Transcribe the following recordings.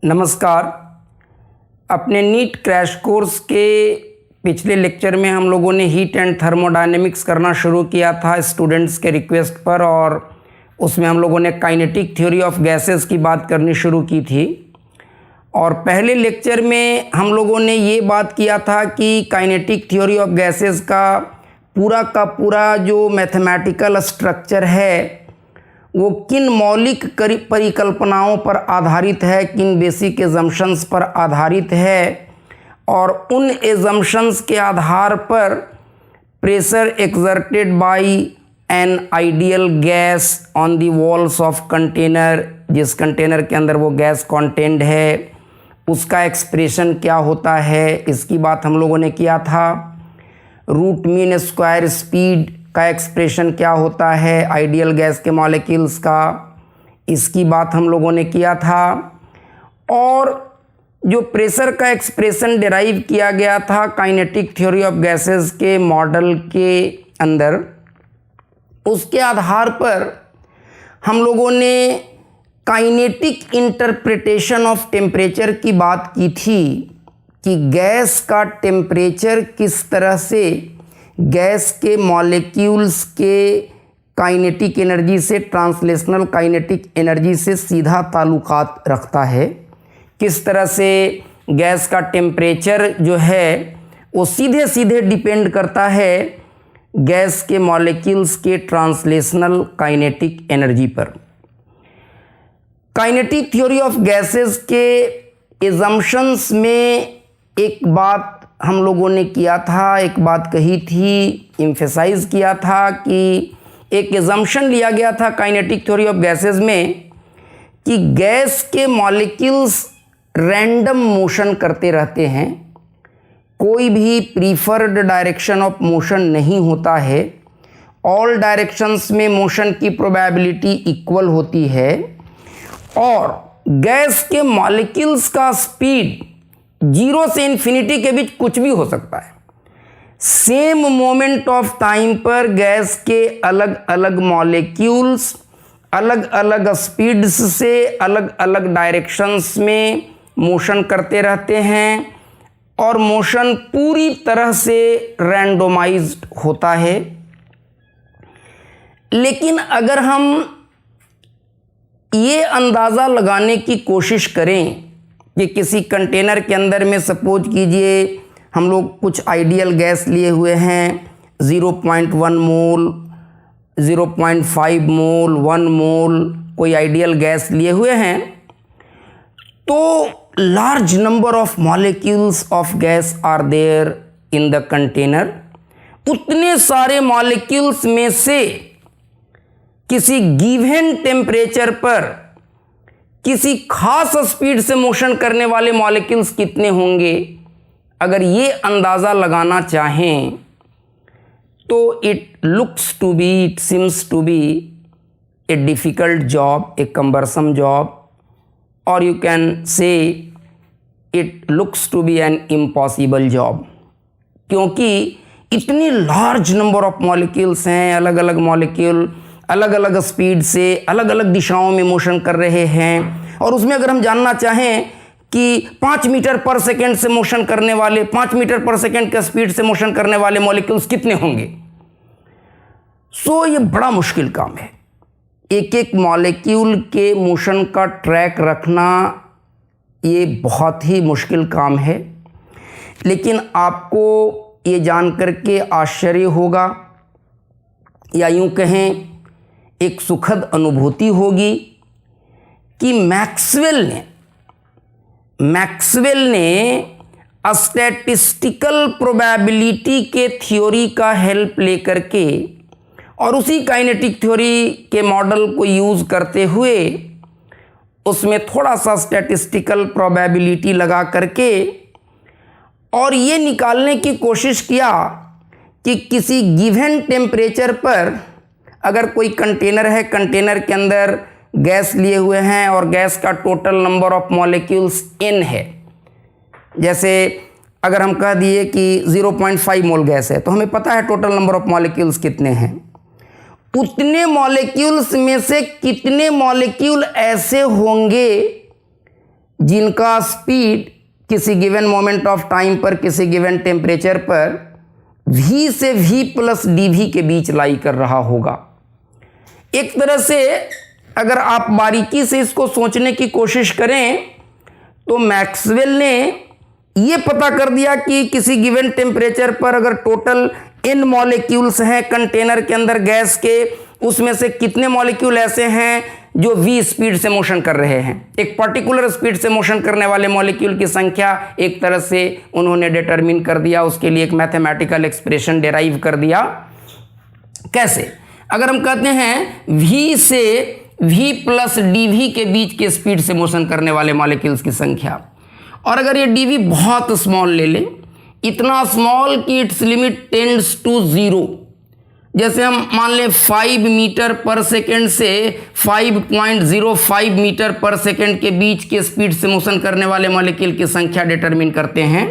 नमस्कार। अपने NEET crash course के पिछले लेक्चर में हम लोगों ने हीट एंड थर्मोडायनेमिक्स करना शुरू किया था स्टूडेंट्स के रिक्वेस्ट पर, और उसमें हम लोगों ने काइनेटिक थ्योरी ऑफ गैसेस की बात करनी शुरू की थी। और पहले लेक्चर में हम लोगों ने ये बात किया था कि काइनेटिक थ्योरी ऑफ गैसेस का पूरा जो मैथमेटिकल स्ट्रक्चर है वो किन मौलिक परिकल्पनाओं पर आधारित है, किन बेसिक एजम्पशंस पर आधारित है, और उन एजम्पशंस के आधार पर pressure exerted by N ideal gas on the walls of container, जिस कंटेनर के अंदर वो गैस कंटेंड है उसका एक्सप्रेशन क्या होता है, इसकी बात हम लोगों ने किया था। रूट मीन स्क्वायर स्पीड का एक्सप्रेशन क्या होता है आइडियल गैस के मॉलिक्यूल्स का, इसकी बात हम लोगों ने किया था। और जो प्रेशर का एक्सप्रेशन डिराइव किया गया था काइनेटिक थ्योरी ऑफ गैसेस के मॉडल के अंदर, उसके आधार पर हम लोगों ने काइनेटिक इंटरप्रिटेशन ऑफ टेम्परेचर की बात की थी कि गैस का टेम्परेचर किस तरह से गैस के मॉलिक्यूल्स के काइनेटिक एनर्जी से, ट्रांसलेशनल काइनेटिक एनर्जी से सीधा ताल्लुकात रखता है, किस तरह से गैस का टेम्परेचर जो है वो सीधे सीधे डिपेंड करता है गैस के मॉलिक्यूल्स के ट्रांसलेशनल काइनेटिक एनर्जी पर। काइनेटिक थ्योरी ऑफ गैसेस के एजम्पशंस में एक बात हम लोगों ने किया था, एक बात कही थी, एम्फेसाइज किया था कि एक एजम्पशन लिया गया था काइनेटिक थ्योरी ऑफ गैसेस में कि गैस के मॉलिक्यूल्स रैंडम मोशन करते रहते हैं, कोई भी प्रीफर्ड डायरेक्शन ऑफ मोशन नहीं होता है, ऑल डायरेक्शंस में मोशन की प्रोबेबिलिटी इक्वल होती है, और गैस के मॉलिक्यूल्स का स्पीड 0 से इन्फिनिटी के बीच कुछ भी हो सकता है। सेम मोमेंट ऑफ टाइम पर गैस के अलग अलग मॉलिक्यूल्स अलग अलग स्पीड्स से अलग अलग डायरेक्शंस में मोशन करते रहते हैं, और मोशन पूरी तरह से रैंडमाइज्ड होता है। लेकिन अगर हम ये अंदाज़ा लगाने की कोशिश करें कि किसी कंटेनर के अंदर में सपोज कीजिए हम लोग कुछ आइडियल गैस लिए हुए हैं, 0.1 मोल, 0.5 मोल, 1 मोल कोई आइडियल गैस लिए हुए हैं, तो large number of molecules of gas are there in the container. उतने सारे मॉलिक्यूल्स में से किसी गिवन टेम्परेचर पर किसी खास स्पीड से मोशन करने वाले मॉलिक्यूल्स कितने होंगे, अगर ये अंदाज़ा लगाना चाहें तो it seems to be a difficult job, a cumbersome job, और you can say it looks to be an impossible job, क्योंकि इतनी लार्ज नंबर ऑफ मॉलिक्यूल्स हैं, अलग अलग मॉलिक्यूल अलग अलग स्पीड से अलग अलग दिशाओं में मोशन कर रहे हैं। और उसमें अगर हम जानना चाहें कि 5 मीटर पर सेकेंड से मोशन करने वाले, 5 मीटर पर सेकेंड के स्पीड से मोशन करने वाले मॉलिक्यूल्स कितने होंगे, सो ये बड़ा मुश्किल काम है। एक एक मॉलिक्यूल के मोशन का ट्रैक रखना ये बहुत ही मुश्किल काम है। लेकिन आपको ये जान करके आश्चर्य होगा, या यूं कहें एक सुखद अनुभूति होगी कि मैक्सवेल ने स्टैटिस्टिकल प्रोबेबिलिटी के थ्योरी का हेल्प लेकर के और उसी काइनेटिक थ्योरी के मॉडल को यूज़ करते हुए उसमें थोड़ा सा स्टैटिस्टिकल प्रोबेबिलिटी लगा करके और ये निकालने की कोशिश किया कि किसी गिवन टेम्परेचर पर अगर कोई कंटेनर है, कंटेनर के अंदर गैस लिए हुए हैं और गैस का total number of molecules n है, जैसे अगर हम कह दिए कि 0.5 मोल गैस है तो हमें पता है टोटल नंबर ऑफ मॉलिक्यूल्स कितने हैं, उतने मॉलिक्यूल्स में से कितने मॉलिक्यूल ऐसे होंगे जिनका स्पीड किसी गिवन मोमेंट ऑफ टाइम पर किसी गिवन टेम्परेचर पर v से v प्लस dv के बीच लाई कर रहा होगा। एक तरह से अगर आप बारीकी से इसको सोचने की कोशिश करें तो मैक्सवेल ने ये पता कर दिया कि किसी गिवन टेम्परेचर पर अगर टोटल n मॉलिक्यूल्स हैं कंटेनर के अंदर गैस के, उसमें से कितने मॉलिक्यूल ऐसे हैं जो v स्पीड से मोशन कर रहे हैं। एक पर्टिकुलर स्पीड से मोशन करने वाले मॉलिक्यूल की संख्या एक तरह से उन्होंने डिटरमिन कर दिया, उसके लिए एक मैथमेटिकल एक्सप्रेशन डिराइव कर दिया। कैसे? अगर हम कहते हैं v से v प्लस dv के बीच के स्पीड से मोशन करने वाले मॉलिक्यूल्स की संख्या, और अगर ये dv बहुत स्मॉल ले लें, इतना स्मॉल कि इट्स लिमिट टेंड्स टू 0, जैसे हम मान लें 5 मीटर पर सेकेंड से 5.05 मीटर पर सेकेंड के बीच के स्पीड से मोशन करने वाले मॉलिक्यूल की संख्या डिटरमिन करते हैं,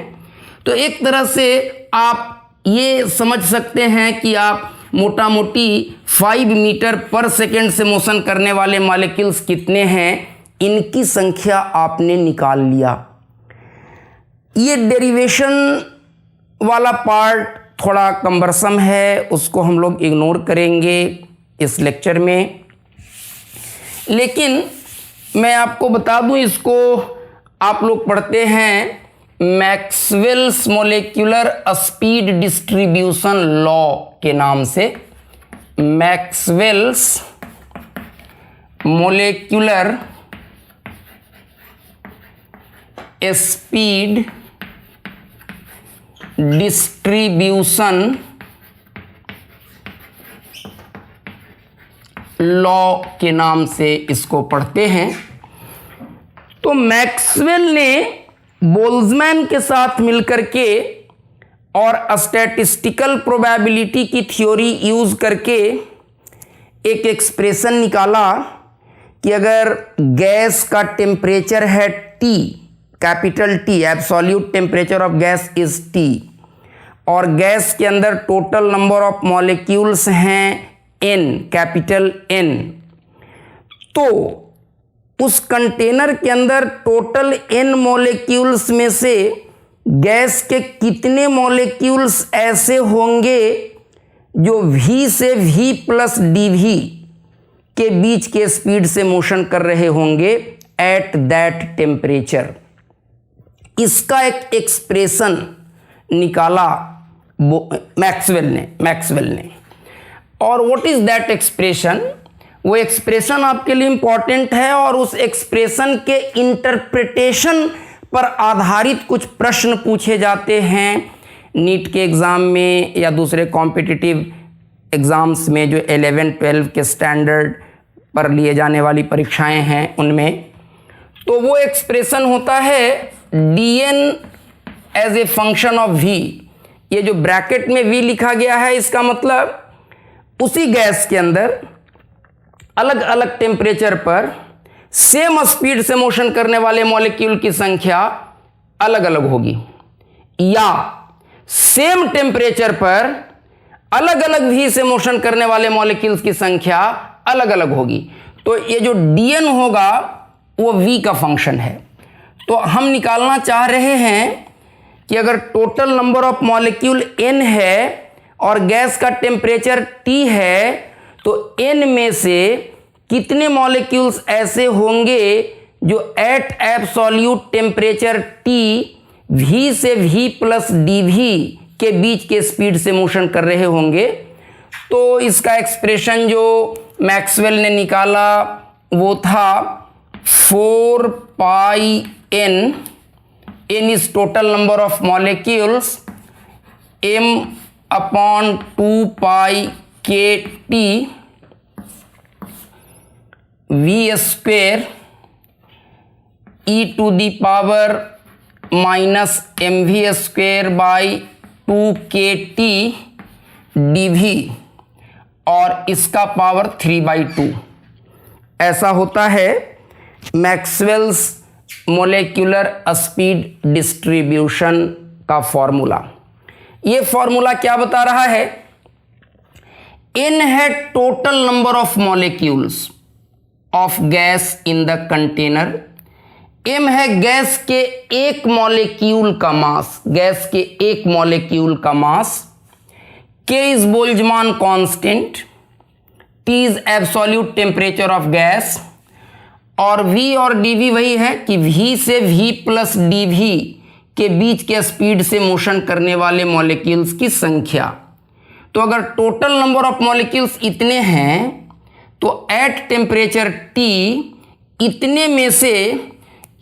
तो एक तरह से आप ये समझ सकते हैं कि आप मोटा मोटी 5 मीटर पर सेकेंड से मोशन करने वाले मॉलिक्यूल्स कितने हैं, इनकी संख्या आपने निकाल लिया। ये डेरिवेशन वाला पार्ट थोड़ा कम्बरसम है, उसको हम लोग इग्नोर करेंगे इस लेक्चर में, लेकिन मैं आपको बता दूं, इसको आप लोग पढ़ते हैं Maxwell's molecular speed distribution law के नाम से। Maxwell's molecular speed distribution law के नाम से इसको पढ़ते हैं। तो मैक्सवेल ने बोल्ट्जमैन के साथ मिलकर के और स्टैटिस्टिकल प्रोबेबिलिटी की थ्योरी यूज करके एक एक्सप्रेशन निकाला कि अगर गैस का टेम्परेचर है T, capital T, absolute temperature of gas is T, और गैस के अंदर टोटल नंबर ऑफ मॉलिक्यूल्स हैं N, कैपिटल N, तो उस कंटेनर के अंदर टोटल N मॉलिक्यूल्स में से गैस के कितने मॉलिक्यूल्स ऐसे होंगे जो V से V प्लस dV के बीच के स्पीड से मोशन कर रहे होंगे एट दैट टेम्परेचर। इसका एक एक्सप्रेशन निकाला मैक्सवेल ने। और व्हाट इज दैट एक्सप्रेशन? वो एक्सप्रेशन आपके लिए इंपॉर्टेंट है और उस एक्सप्रेशन के इंटरप्रिटेशन पर आधारित कुछ प्रश्न पूछे जाते हैं नीट के एग्ज़ाम में या दूसरे कॉम्पिटिटिव एग्ज़ाम्स में, जो 11-12 के स्टैंडर्ड पर लिए जाने वाली परीक्षाएं हैं उनमें। तो वो एक्सप्रेशन होता है dn as a function of v। ये जो ब्रैकेट में v लिखा गया है, इसका मतलब उसी गैस के अंदर अलग अलग टेम्परेचर पर सेम स्पीड से मोशन करने वाले मॉलिक्यूल की संख्या अलग अलग होगी, या सेम टेम्परेचर पर अलग अलग v से मोशन करने वाले मॉलिक्यूल्स की संख्या अलग अलग होगी। तो ये जो dn होगा वो v का फंक्शन है। तो हम निकालना चाह रहे हैं कि अगर total number of molecule n है और गैस का टेम्परेचर T है, तो n में से कितने मॉलिक्यूल्स ऐसे होंगे जो at absolute temperature T V से V प्लस dV के बीच के स्पीड से मोशन कर रहे होंगे। तो इसका एक्सप्रेशन जो मैक्सवेल ने निकाला वो था 4 pi n, n is total number of molecules, m upon 2 pi KT V square e to the power minus mv square by 2KT dV, और इसका पावर 3/2। ऐसा होता है मैक्सवेल्स मोलेक्युलर स्पीड डिस्ट्रीब्यूशन का फॉर्मूला। ये फॉर्मूला क्या बता रहा है? n है total number of molecules of gas in the container, m है गैस के एक मॉलिक्यूल का मास, गैस के एक मॉलिक्यूल का मास, k is Boltzmann constant, T is absolute temperature of gas, और V और dV वही है कि V से V प्लस dV के बीच के स्पीड से मोशन करने वाले मॉलिक्यूल्स की संख्या। तो अगर टोटल नंबर ऑफ मॉलिक्यूल्स इतने हैं तो एट टेम्परेचर T इतने में से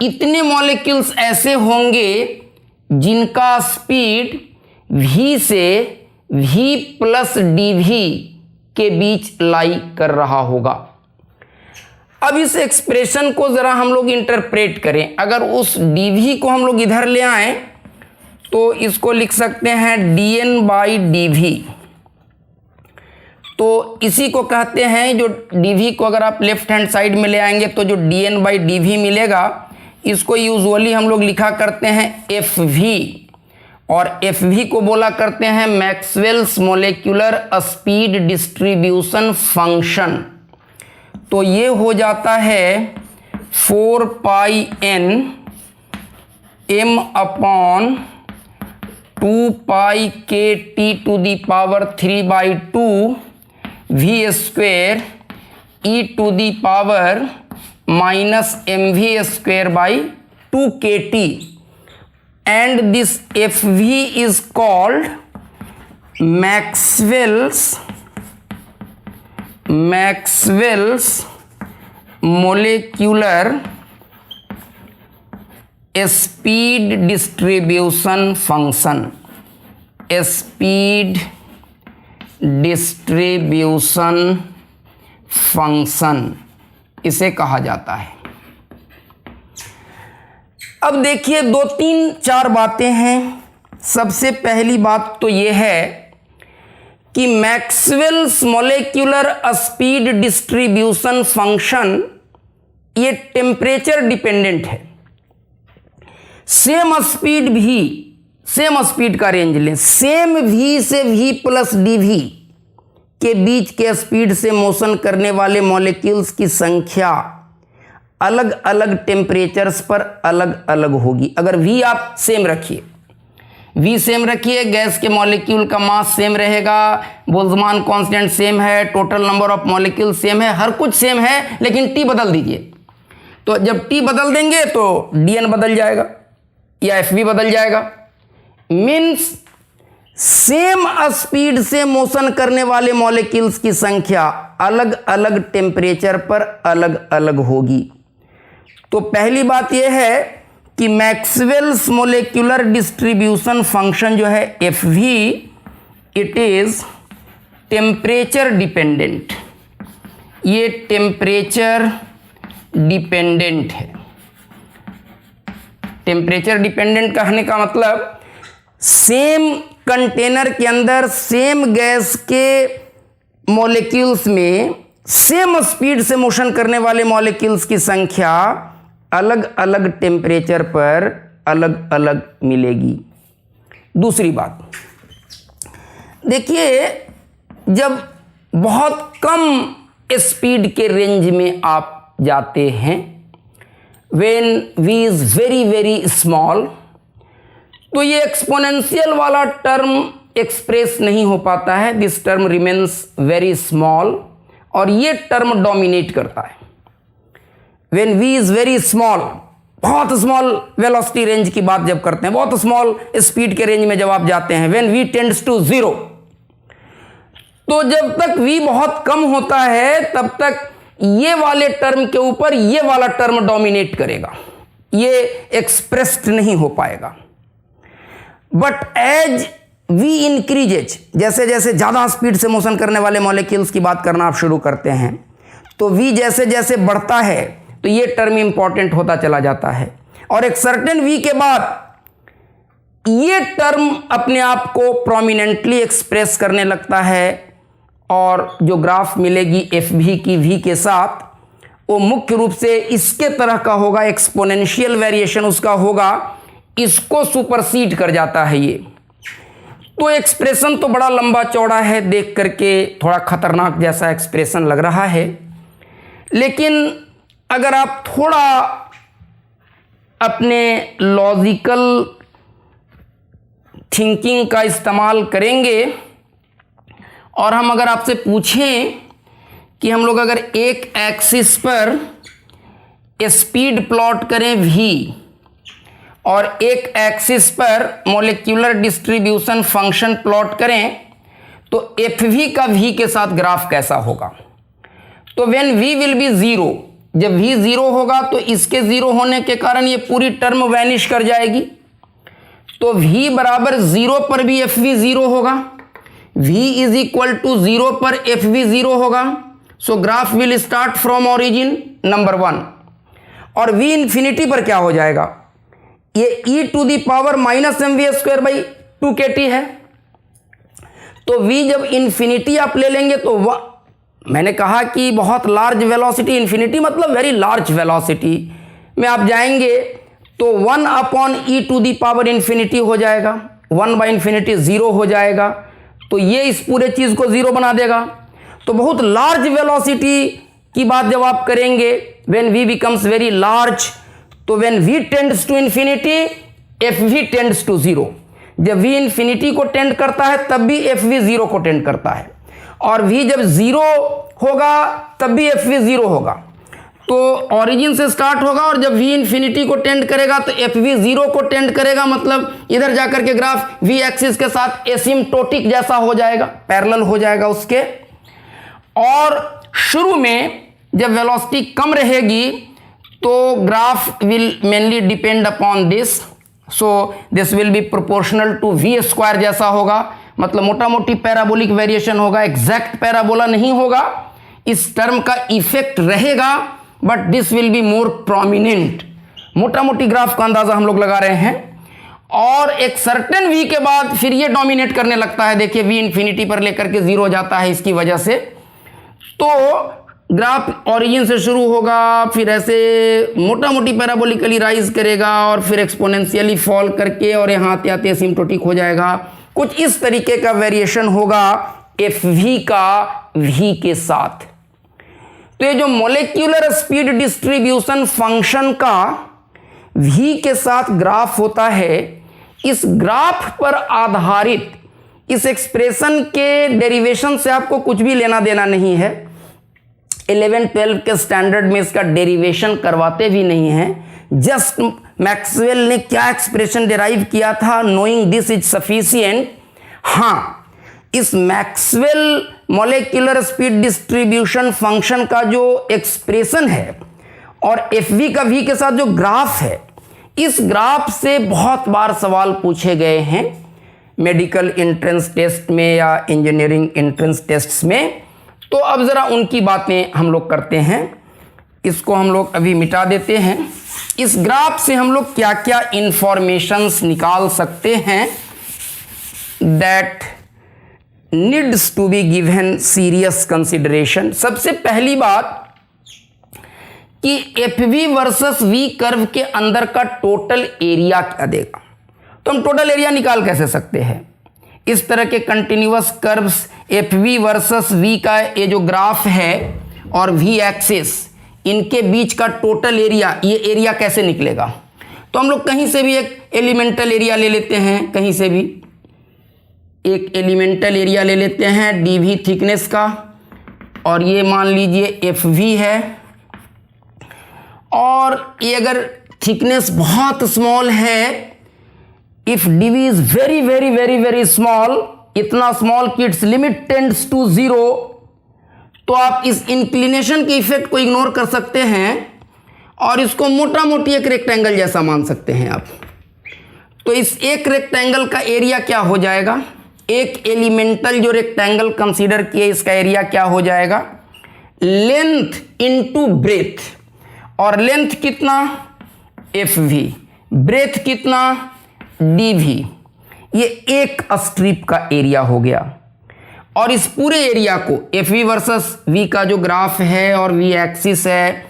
इतने मॉलिक्यूल्स ऐसे होंगे जिनका स्पीड V से V प्लस dV के बीच लाई कर रहा होगा। अब इस एक्सप्रेशन को ज़रा हम लोग इंटरप्रेट करें। अगर उस dV को हम लोग इधर ले आएं तो इसको लिख सकते हैं dN/dV। तो इसी को कहते हैं, जो dV को अगर आप लेफ्ट हैंड साइड में ले आएंगे तो जो dN/dV मिलेगा, इसको यूजुअली हम लोग लिखा करते हैं FV, और FV को बोला करते हैं Maxwell's molecular speed distribution function. तो ये हो जाता है 4 pi n m upon 2 pi k t to the power 3/2 v square e to the power minus mv square by 2 kt, and this fv is called Maxwell's molecular speed distribution function, speed distribution function इसे कहा जाता है। अब देखिए 2 3 4 बातें हैं। सबसे पहली बात तो ये है कि Maxwell's molecular speed distribution function ये टेम्परेचर डिपेंडेंट है। सेम स्पीड भी, सेम स्पीड का रेंज लें, सेम V से V प्लस dV के बीच के स्पीड से मोशन करने वाले मॉलिक्यूल्स की संख्या अलग अलग टेम्परेचर्स पर अलग अलग होगी। अगर V आप सेम रखिए, V सेम रखिए, गैस के मॉलिक्यूल का मास सेम रहेगा, बोल्ट्जमान कांस्टेंट सेम है, total number of molecule same है, हर कुछ सेम है, लेकिन T बदल दीजिए। तो जब T बदल देंगे तो dN बदल जाएगा या FV बदल जाएगा। मीन्स सेम स्पीड से मोशन करने वाले मॉलिक्यूल्स की संख्या अलग अलग टेम्परेचर पर अलग अलग होगी। तो पहली बात यह है कि मैक्सवेल्स मोलेक्युलर डिस्ट्रीब्यूशन फंक्शन जो है FV, it is temperature dependent. ये टेम्परेचर डिपेंडेंट है। टेम्परेचर डिपेंडेंट कहने का मतलब सेम कंटेनर के अंदर सेम गैस के मॉलिक्यूल्स में सेम स्पीड से मोशन करने वाले मॉलिक्यूल्स की संख्या अलग अलग टेम्परेचर पर अलग अलग मिलेगी। दूसरी बात देखिए, जब बहुत कम स्पीड के रेंज में आप जाते हैं, when v is very very small, तो ये एक्सपोनेंशियल वाला टर्म एक्सप्रेस नहीं हो पाता है। This term remains very small और ये टर्म डोमिनेट करता है। When v is very small, बहुत स्मॉल वेलोसिटी रेंज की बात जब करते हैं, बहुत स्मॉल स्पीड के रेंज में जब आप जाते हैं, व्हेन v टेंड्स टू 0, तो जब तक v बहुत कम होता है तब तक ये वाले टर्म के ऊपर ये वाला टर्म डोमिनेट करेगा, ये एक्सप्रेस्ड नहीं हो पाएगा। बट एज v इंक्रीजेज, जैसे जैसे ज़्यादा स्पीड से मोशन करने वाले मॉलिक्यूल्स की बात करना आप शुरू करते हैं, तो v जैसे जैसे बढ़ता है तो ये टर्म इंपॉर्टेंट होता चला जाता है, और एक सर्टेन v के बाद ये टर्म अपने आप को प्रोमिनेंटली एक्सप्रेस करने लगता है, और जो ग्राफ मिलेगी FV की v के साथ, वो मुख्य रूप से इसके तरह का होगा, एक्सपोनेंशियल वेरिएशन उसका होगा, इसको सुपरसीड कर जाता है ये। तो एक्सप्रेशन तो बड़ा लंबा चौड़ा है, देख करके थोड़ा खतरनाक जैसा एक्सप्रेशन लग रहा है, लेकिन अगर आप थोड़ा अपने लॉजिकल थिंकिंग का इस्तेमाल करेंगे और हम अगर आपसे पूछें कि हम लोग अगर एक एक्सिस पर स्पीड प्लॉट करें v और एक एक्सिस पर मॉलिक्यूलर डिस्ट्रीब्यूशन फंक्शन प्लॉट करें तो fv का v के साथ ग्राफ कैसा होगा। तो when v will be zero, जब v जीरो होगा तो इसके जीरो होने के कारण ये पूरी टर्म वैनिश कर जाएगी। तो v बराबर जीरो पर भी fv जीरो होगा, v is equal to zero पर fv जीरो होगा। So graph will start from origin number 1। और v इंफिनिटी पर क्या हो जाएगा, ये e to the power minus m v square by 2kT है। तो v जब इंफिनिटी आप ले लेंगे तो मैंने कहा कि बहुत लार्ज वेलोसिटी, इंफिनिटी मतलब वेरी लार्ज वेलोसिटी में आप जाएंगे तो 1 upon e to the power infinity हो जाएगा, 1 बाई इंफिनिटी जीरो हो जाएगा। तो ये इस पूरे चीज को जीरो बना देगा। तो बहुत लार्ज वेलोसिटी की बात जब आप करेंगे, when v becomes very large, तो when v tends to infinity fv tends to zero. जब v इंफिनिटी को टेंड करता है तब भी fv जीरो को टेंड करता है, और v जब जीरो होगा तब भी fv जीरो होगा। तो ओरिजिन से स्टार्ट होगा और जब v इंफिनिटी को टेंड करेगा तो fv जीरो को टेंड करेगा, मतलब इधर जाकर के ग्राफ v एक्सिस के साथ एसिम्प्टोटिक जैसा हो जाएगा, पैरेलल हो जाएगा उसके। और शुरू में जब वेलोसिटी कम रहेगी तो graph will mainly depend upon this, so this will be proportional to v square जैसा होगा, मतलब मोटा मोटी पैराबोलिक वेरिएशन होगा, एग्जैक्ट पैराबोला नहीं होगा। इस टर्म का इफेक्ट रहेगा but this will be more prominent. मोटा मोटी ग्राफ का अंदाजा हम लोग लगा रहे हैं। और एक सर्टेन v के बाद फिर ये डोमिनेट करने लगता है, देखिए v इंफिनिटी पर लेकर के जीरो हो जाता है इसकी वजह से। तो ग्राफ ओरिजिन से शुरू होगा, फिर ऐसे मोटा मोटी पैराबोलिकली राइज करेगा और फिर एक्सपोनेंशियली फॉल करके और यहाँ आते आते एसिम्प्टोटिक हो जाएगा। कुछ इस तरीके का वेरिएशन होगा fv का v के साथ। तो ये जो मॉलिक्यूलर स्पीड डिस्ट्रीब्यूशन फंक्शन का v के साथ ग्राफ होता है, इस ग्राफ पर आधारित इस एक्सप्रेशन के डेरिवेशन से आपको कुछ भी लेना देना नहीं है। 11-12 के स्टैंडर्ड में इसका डेरिवेशन करवाते भी नहीं हैं। जस्ट मैक्सवेल ने क्या एक्सप्रेशन डिराइव किया था, नोइंग दिस इज सफिशिएंट। हाँ, इस Maxwell molecular speed distribution function का जो एक्सप्रेशन है और fv का v के साथ जो ग्राफ है, इस ग्राफ से बहुत बार सवाल पूछे गए हैं मेडिकल एंट्रेंस टेस्ट में या इंजीनियरिंग एंट्रेंस टेस्ट्स में। तो अब ज़रा उनकी बातें हम लोग करते हैं। इसको हम लोग अभी मिटा देते हैं। इस ग्राफ से हम लोग क्या क्या इंफॉर्मेशंस निकाल सकते हैं that needs to be given serious consideration. सबसे पहली बात कि fv वर्सेस v कर्व के अंदर का टोटल एरिया क्या देगा। तो हम टोटल एरिया निकाल कैसे सकते हैं, इस तरह के continuous curves fv versus v का ये जो ग्राफ है और v एक्सिस, इनके बीच का टोटल एरिया, ये एरिया कैसे निकलेगा। तो हम लोग कहीं से भी एक एलिमेंटल एरिया ले लेते हैं, कहीं से भी एक एलिमेंटल एरिया ले लेते हैं dv थिकनेस का, और ये मान लीजिए fv है। और ये अगर थिकनेस बहुत स्मॉल है, इफ dv is very very very very small, इतना स्मॉल कि its limit tends to zero, तो आप इस इंक्लिनेशन के इफेक्ट को इग्नोर कर सकते हैं और इसको मोटा मोटी एक रेक्टेंगल जैसा मान सकते हैं आप। तो इस एक रेक्टेंगल का एरिया क्या हो जाएगा, एक एलिमेंटल जो रेक्टेंगल कंसीडर किए इसका एरिया क्या हो जाएगा, लेंथ इनटू ब्रेथ। और लेंथ कितना fv, ब्रेथ कितना dv, ये एक स्ट्रिप का एरिया हो गया। और इस पूरे एरिया को fv वर्सेस v का जो ग्राफ है और v एक्सिस है,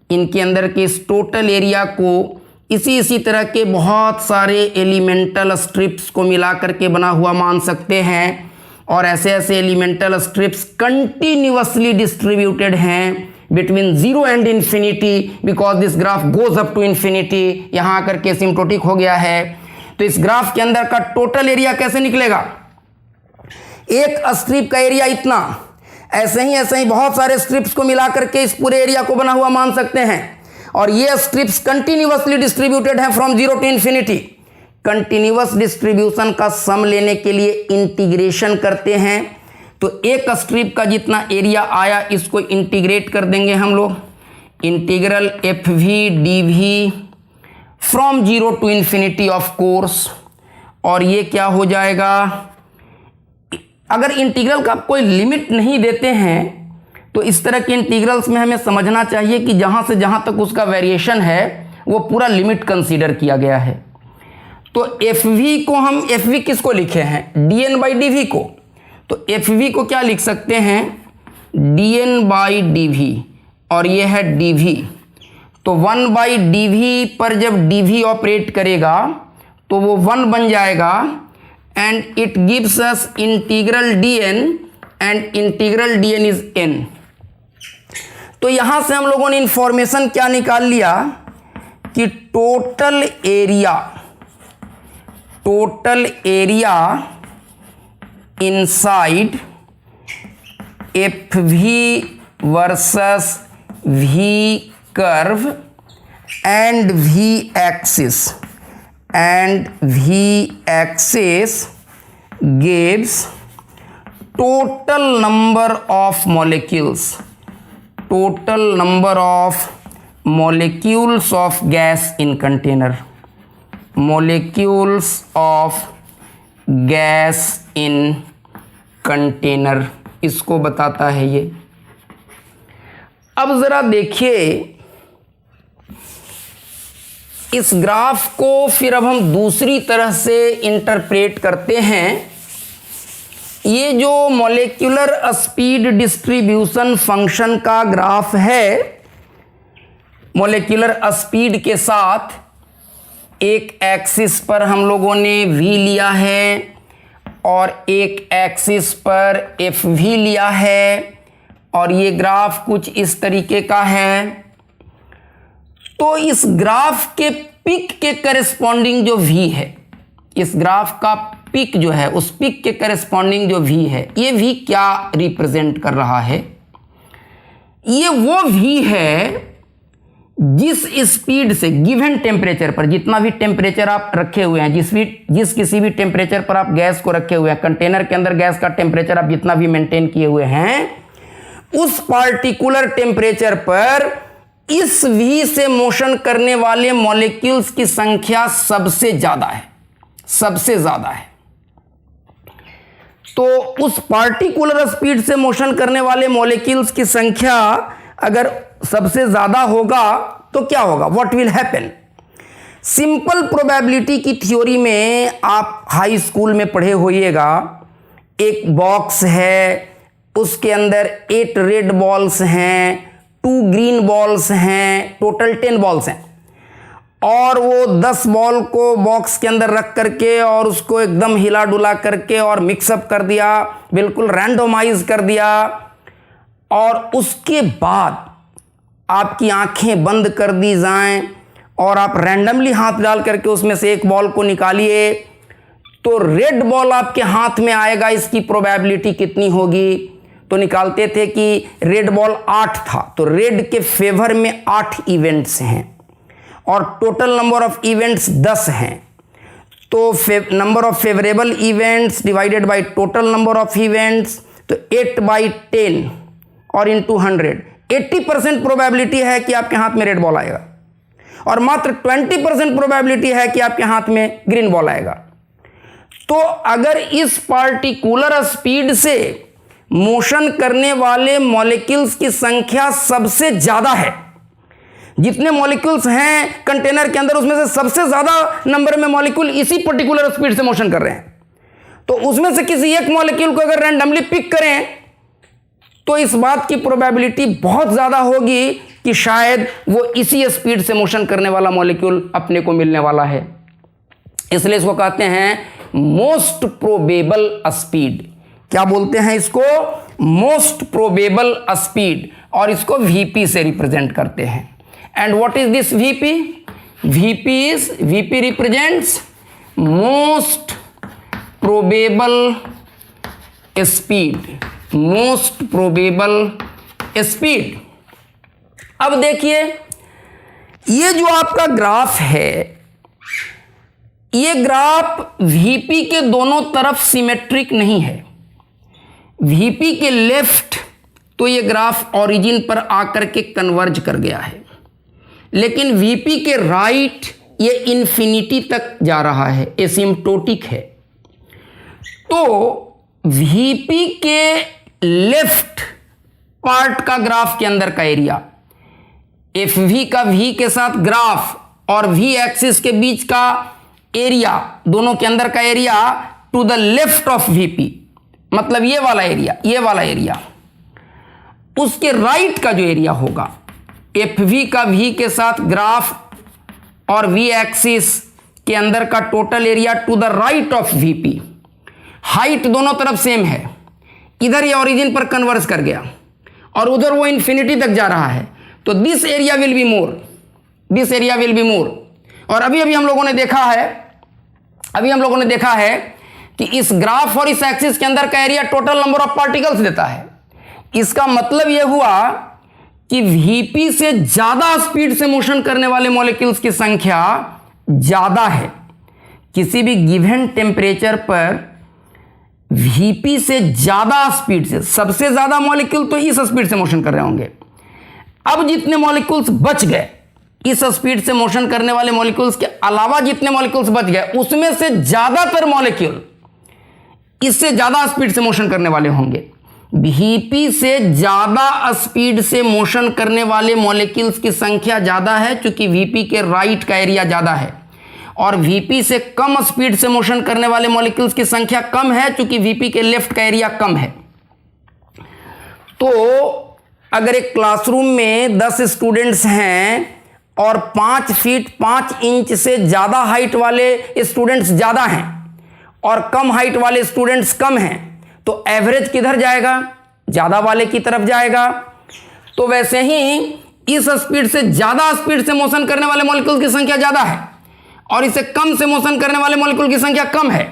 इनके अंदर के इस टोटल एरिया को इसी तरह के बहुत सारे एलिमेंटल स्ट्रिप्स को मिला करके बना हुआ मान सकते हैं। और ऐसे ऐसे एलिमेंटल स्ट्रिप्स कंटिन्यूअसली डिस्ट्रीब्यूटेड हैं between 0 and infinity because this graph goes up to infinity। यहाँ आकर के सिम्प्टोटिक हो गया है। तो इस ग्राफ के अंदर का टोटल एरिया कैसे निकलेगा? एक स्ट्रिप का एरिया इतना, ऐसे ही बहुत सारे स्ट्रिप्स को मिला करके इस पूरे एरिया को बना हुआ मान सकते हैं। और ये स्ट्रिप्स कंटिन्यूअसली डिस्ट्रीब्यूटेड हैं from 0 to infinity. Continuous distribution का सम लेने के लिए इंटीग्रेशन करते हैं। तो एक स्ट्रिप का जितना एरिया आया इसको इंटीग्रेट कर देंगे हम लोग, integral f v d v from 0 to infinity of course. और ये क्या हो जाएगा? अगर इंटीग्रल का कोई लिमिट नहीं देते हैं तो इस तरह के इंटीग्रल्स में हमें समझना चाहिए कि जहाँ से जहाँ तक उसका वेरिएशन है वो पूरा लिमिट कंसीडर किया गया है। तो एफ वी को हम, एफ वी किसको लिखे हैं? D n by d v को। तो एफ वी को क्या लिख सकते हैं? D n by d v, और ये है डी वी। तो 1 बाई डी वी पर जब डी वी ऑपरेट करेगा तो वो 1 बन जाएगा and it gives us integral d n and integral d n is n. तो यहां से हम लोगों ने इंफॉर्मेशन क्या निकाल लिया कि total area inside f v versus v curve and v axis gives total number of molecules of gas in container, molecules of gas in container इसको बताता है ये। अब जरा देखिए इस ग्राफ को, फिर अब हम दूसरी तरह से इंटरप्रेट करते हैं। ये जो मॉलिक्यूलर स्पीड डिस्ट्रीब्यूशन फंक्शन का ग्राफ है, मॉलिक्यूलर स्पीड के साथ एक एक्सिस पर हम लोगों ने v लिया है और एक एक्सिस पर एफ वी लिया है, और ये ग्राफ कुछ इस तरीके का है। तो इस ग्राफ के पिक के करेस्पॉन्डिंग जो v है, इस ग्राफ का पिक जो है उस पिक के करेस्पॉन्डिंग जो v है, ये v क्या रिप्रेजेंट कर रहा है? ये वो v है जिस स्पीड से गिवन टेम्परेचर पर, जितना भी टेम्परेचर आप रखे हुए हैं, जिस किसी भी टेम्परेचर पर आप गैस को रखे हुए हैं, कंटेनर के अंदर गैस का टेम्परेचर आप जितना भी मेंटेन किए हुए हैं, उस पार्टिकुलर टेम्परेचर पर इस v से मोशन करने वाले मॉलिक्यूल्स की संख्या सबसे ज्यादा है। तो उस पार्टिकुलर स्पीड से मोशन करने वाले मॉलिक्यूल्स की संख्या अगर सबसे ज्यादा होगा तो क्या होगा? What will happen? Simple probability की थ्योरी में आप हाई स्कूल में पढ़े होइएगा। एक बॉक्स है, उसके अंदर 8 रेड बॉल्स हैं, 2 ग्रीन बॉल्स हैं, टोटल 10 बॉल्स हैं, और वो 10 बॉल को बॉक्स के अंदर रख करके और उसको एकदम हिला डुला करके और मिक्सअप कर दिया, बिल्कुल रैंडमाइज कर दिया, और उसके बाद आपकी आंखें बंद कर दी जाएं और आप रैंडमली हाथ डाल करके उसमें से एक बॉल को निकालिए, तो रेड बॉल आपके हाथ में आएगा। इसकी प्रोबेबिलिटी कितनी होगी? तो निकालते थे कि रेड बॉल 8 था, तो रेड के फेवर में 8 इवेंट्स हैं और टोटल नंबर ऑफ इवेंट्स 10 हैं। तो number of favourable events divided by total number of events, तो 8/10 और इंटू 100, 80% प्रोबेबिलिटी है कि आपके हाथ में रेड बॉल आएगा और मात्र 20% प्रोबेबिलिटी है कि आपके हाथ में ग्रीन बॉल आएगा। तो अगर इस पार्टिकुलर स्पीड से मोशन करने वाले मॉलिक्यूल्स की संख्या सबसे ज्यादा है, जितने मॉलिक्यूल्स हैं कंटेनर के अंदर उसमें से सबसे ज्यादा नंबर में मॉलिक्यूल इसी पर्टिकुलर स्पीड से मोशन कर रहे हैं, तो उसमें से किसी एक मॉलिक्यूल को अगर रैंडमली पिक करें तो इस बात की प्रोबेबिलिटी बहुत ज्यादा होगी कि शायद वो इसी स्पीड से मोशन करने वाला मॉलिक्यूल अपने को मिलने वाला है। इसलिए इसको कहते हैं मोस्ट प्रोबेबल स्पीड। क्या बोलते हैं इसको? मोस्ट प्रोबेबल स्पीड, और इसको वीपी से रिप्रेजेंट करते हैं। And what is this VP? VP represents most probable speed, most probable speed. अब देखिए, ये जो आपका ग्राफ है, ये ग्राफ वीपी के दोनों तरफ सिमेट्रिक नहीं है। वीपी के लेफ्ट तो ये ग्राफ ओरिजिन पर आकर के कन्वर्ज कर गया है, लेकिन वीपी के राइट ये इन्फिनिटी तक जा रहा है, एसिम्प्टोटिक है। तो वीपी के लेफ्ट पार्ट का ग्राफ के अंदर का एरिया, एफ वी का वी के साथ ग्राफ और वी एक्सिस के बीच का एरिया, दोनों के अंदर का area to the left of v p, मतलब ये वाला एरिया, उसके राइट का जो एरिया होगा, एफ वी का वी के साथ ग्राफ और वी एक्सिस के अंदर का total area to the right of v p, height दोनों तरफ सेम है, इधर ये ओरिजिन पर कन्वर्ज कर गया और उधर वो इन्फिनिटी तक जा रहा है, तो दिस एरिया विल बी मोर। और अभी हम लोगों ने देखा है कि इस ग्राफ और इस एक्सिस के अंदर का area total number of particles देता है। इसका मतलब यह हुआ कि वीपी से ज्यादा स्पीड से मोशन करने वाले मॉलिक्यूल्स की संख्या ज्यादा है। किसी भी गिवन टेम्परेचर पर वीपी से ज्यादा स्पीड से, सबसे ज्यादा मॉलिक्यूल तो इस स्पीड से मोशन कर रहे होंगे। अब जितने मॉलिक्यूल्स बच गए, इस स्पीड से मोशन करने वाले मॉलिक्यूल्स के अलावा जितने मॉलिक्यूल्स बच गए, उसमें से ज्यादातर मॉलिक्यूल इससे ज्यादा स्पीड से मोशन करने वाले होंगे। वीपी से ज्यादा स्पीड से मोशन करने वाले मॉलिक्यूल्स की संख्या ज्यादा है, क्योंकि वीपी के राइट का एरिया ज्यादा है, और वीपी से कम स्पीड से मोशन करने वाले मॉलिक्यूल्स की संख्या कम है, क्योंकि वीपी के लेफ्ट का एरिया कम है। तो अगर एक क्लासरूम में 10 स्टूडेंट्स हैं और 5 फीट 5 इंच से ज्यादा हाइट वाले स्टूडेंट्स ज्यादा हैं और कम हाइट वाले स्टूडेंट्स कम हैं, तो एवरेज किधर जाएगा? ज्यादा वाले की तरफ जाएगा। तो वैसे ही इस स्पीड से ज्यादा स्पीड से मोशन करने वाले मॉलिक्यूल की संख्या ज्यादा है और इसे कम से मोशन करने वाले मॉलिक्यूल की संख्या कम है।